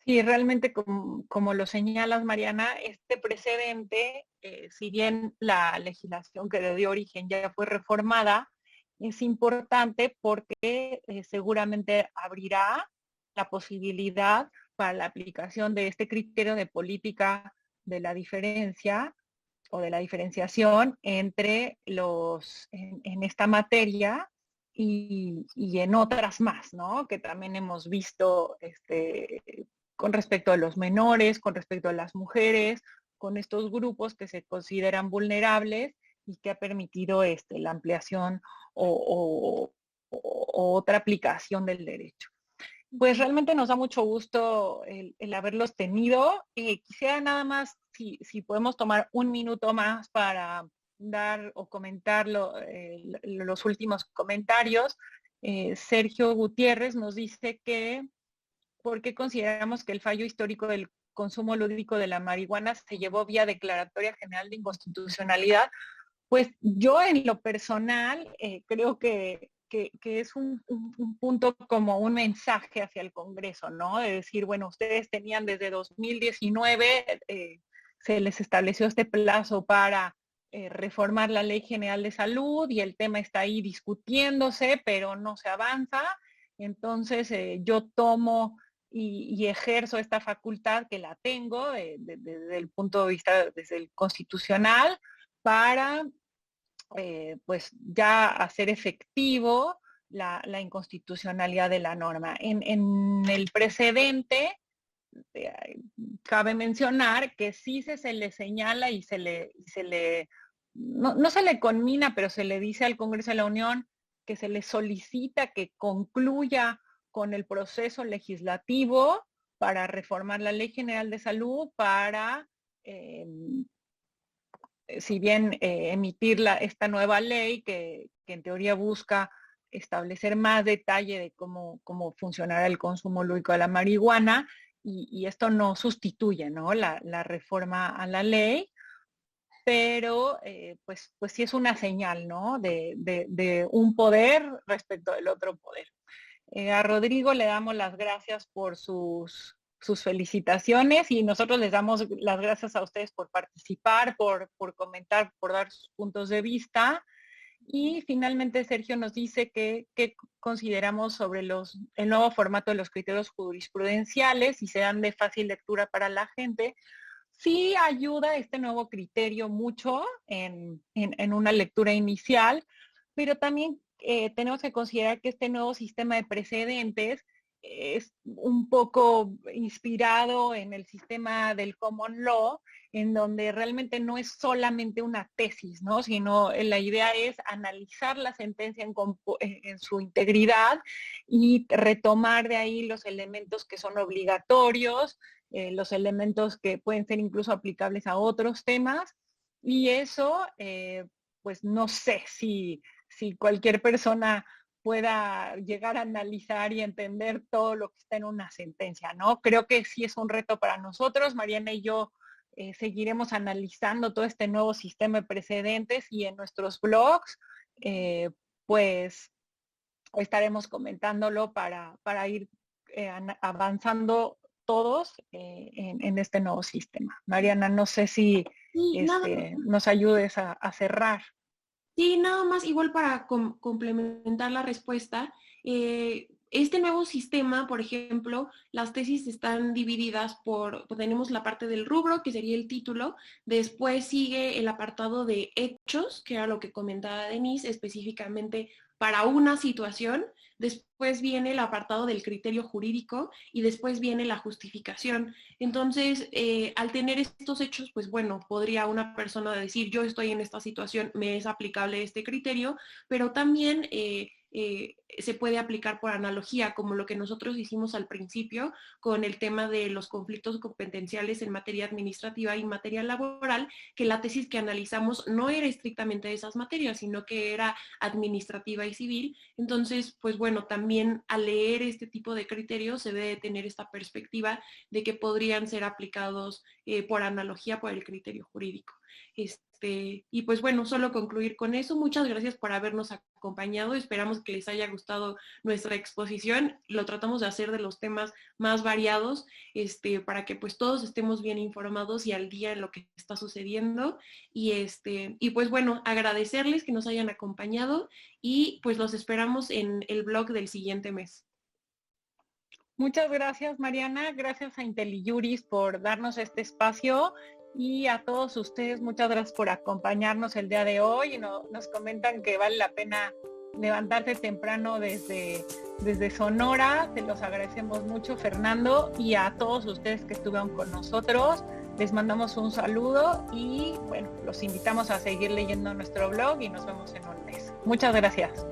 Sí, realmente como lo señalas, Mariana, este precedente, si bien la legislación que le dio origen ya fue reformada, es importante porque seguramente abrirá la posibilidad para la aplicación de este criterio de política de la diferencia o de la diferenciación entre en esta materia y en otras más, ¿no? Que también hemos visto con respecto a los menores, con respecto a las mujeres, con estos grupos que se consideran vulnerables y que ha permitido la ampliación o otra aplicación del derecho. Pues realmente nos da mucho gusto el haberlos tenido. Quisiera nada más, si podemos tomar un minuto más para dar o comentar los últimos comentarios. Sergio Gutiérrez nos dice que ¿por qué consideramos que el fallo histórico del consumo lúdico de la marihuana se llevó vía declaratoria general de inconstitucionalidad? Pues yo en lo personal creo que es un punto como un mensaje hacia el Congreso, ¿no? De decir, bueno, ustedes tenían desde 2019, se les estableció este plazo para reformar la Ley General de Salud y el tema está ahí discutiéndose, pero no se avanza. Entonces yo tomo y ejerzo esta facultad que la tengo desde el punto de vista, desde el constitucional, para pues ya hacer efectivo la inconstitucionalidad de la norma. En el precedente, cabe mencionar que sí se le señala y no se le conmina, pero se le dice al Congreso de la Unión que se le solicita que concluya con el proceso legislativo para reformar la Ley General de Salud, para si bien emitir esta nueva ley que en teoría busca establecer más detalle de cómo funcionará el consumo lúdico de la marihuana, y esto no sustituye, ¿no?, la reforma a la ley, pero pues sí es una señal, ¿no?, de un poder respecto del otro poder. A Rodrigo le damos las gracias por sus felicitaciones y nosotros les damos las gracias a ustedes por participar, por comentar, por dar sus puntos de vista. Y finalmente Sergio nos dice qué consideramos sobre el nuevo formato de los criterios jurisprudenciales y sean de fácil lectura para la gente. Sí ayuda este nuevo criterio mucho en una lectura inicial, pero también tenemos que considerar que este nuevo sistema de precedentes es un poco inspirado en el sistema del common law, en donde realmente no es solamente una tesis, ¿no? Sino la idea es analizar la sentencia en su integridad y retomar de ahí los elementos que son obligatorios, los elementos que pueden ser incluso aplicables a otros temas, y eso, pues no sé si cualquier persona pueda llegar a analizar y entender todo lo que está en una sentencia, ¿no? Creo que sí es un reto para nosotros. Mariana y yo seguiremos analizando todo este nuevo sistema de precedentes y en nuestros blogs, pues estaremos comentándolo para ir avanzando todos en este nuevo sistema. Mariana, no sé si nos ayudes a cerrar. Sí, nada más igual para complementar la respuesta. Este nuevo sistema, por ejemplo, las tesis están divididas tenemos la parte del rubro, que sería el título, después sigue el apartado de hechos, que era lo que comentaba Denise, específicamente para una situación, después viene el apartado del criterio jurídico y después viene la justificación. Entonces, al tener estos hechos, pues bueno, podría una persona decir, yo estoy en esta situación, me es aplicable este criterio, pero también se puede aplicar por analogía, como lo que nosotros hicimos al principio con el tema de los conflictos competenciales en materia administrativa y materia laboral, que la tesis que analizamos no era estrictamente de esas materias, sino que era administrativa y civil. Entonces, pues bueno, también al leer este tipo de criterios se debe tener esta perspectiva de que podrían ser aplicados por analogía por el criterio jurídico. Y pues bueno, solo concluir con eso. Muchas gracias por habernos acompañado. Esperamos que les haya gustado nuestra exposición. Lo tratamos de hacer de los temas más variados, para que pues todos estemos bien informados y al día en lo que está sucediendo. Y pues bueno, agradecerles que nos hayan acompañado y pues los esperamos en el blog del siguiente mes. Muchas gracias, Mariana. Gracias a IntelliJuris por darnos este espacio. Y a todos ustedes, muchas gracias por acompañarnos el día de hoy. Y nos comentan que vale la pena levantarse temprano desde Sonora. Se los agradecemos mucho, Fernando. Y a todos ustedes que estuvieron con nosotros, les mandamos un saludo y bueno, los invitamos a seguir leyendo nuestro blog y nos vemos en un mes. Muchas gracias.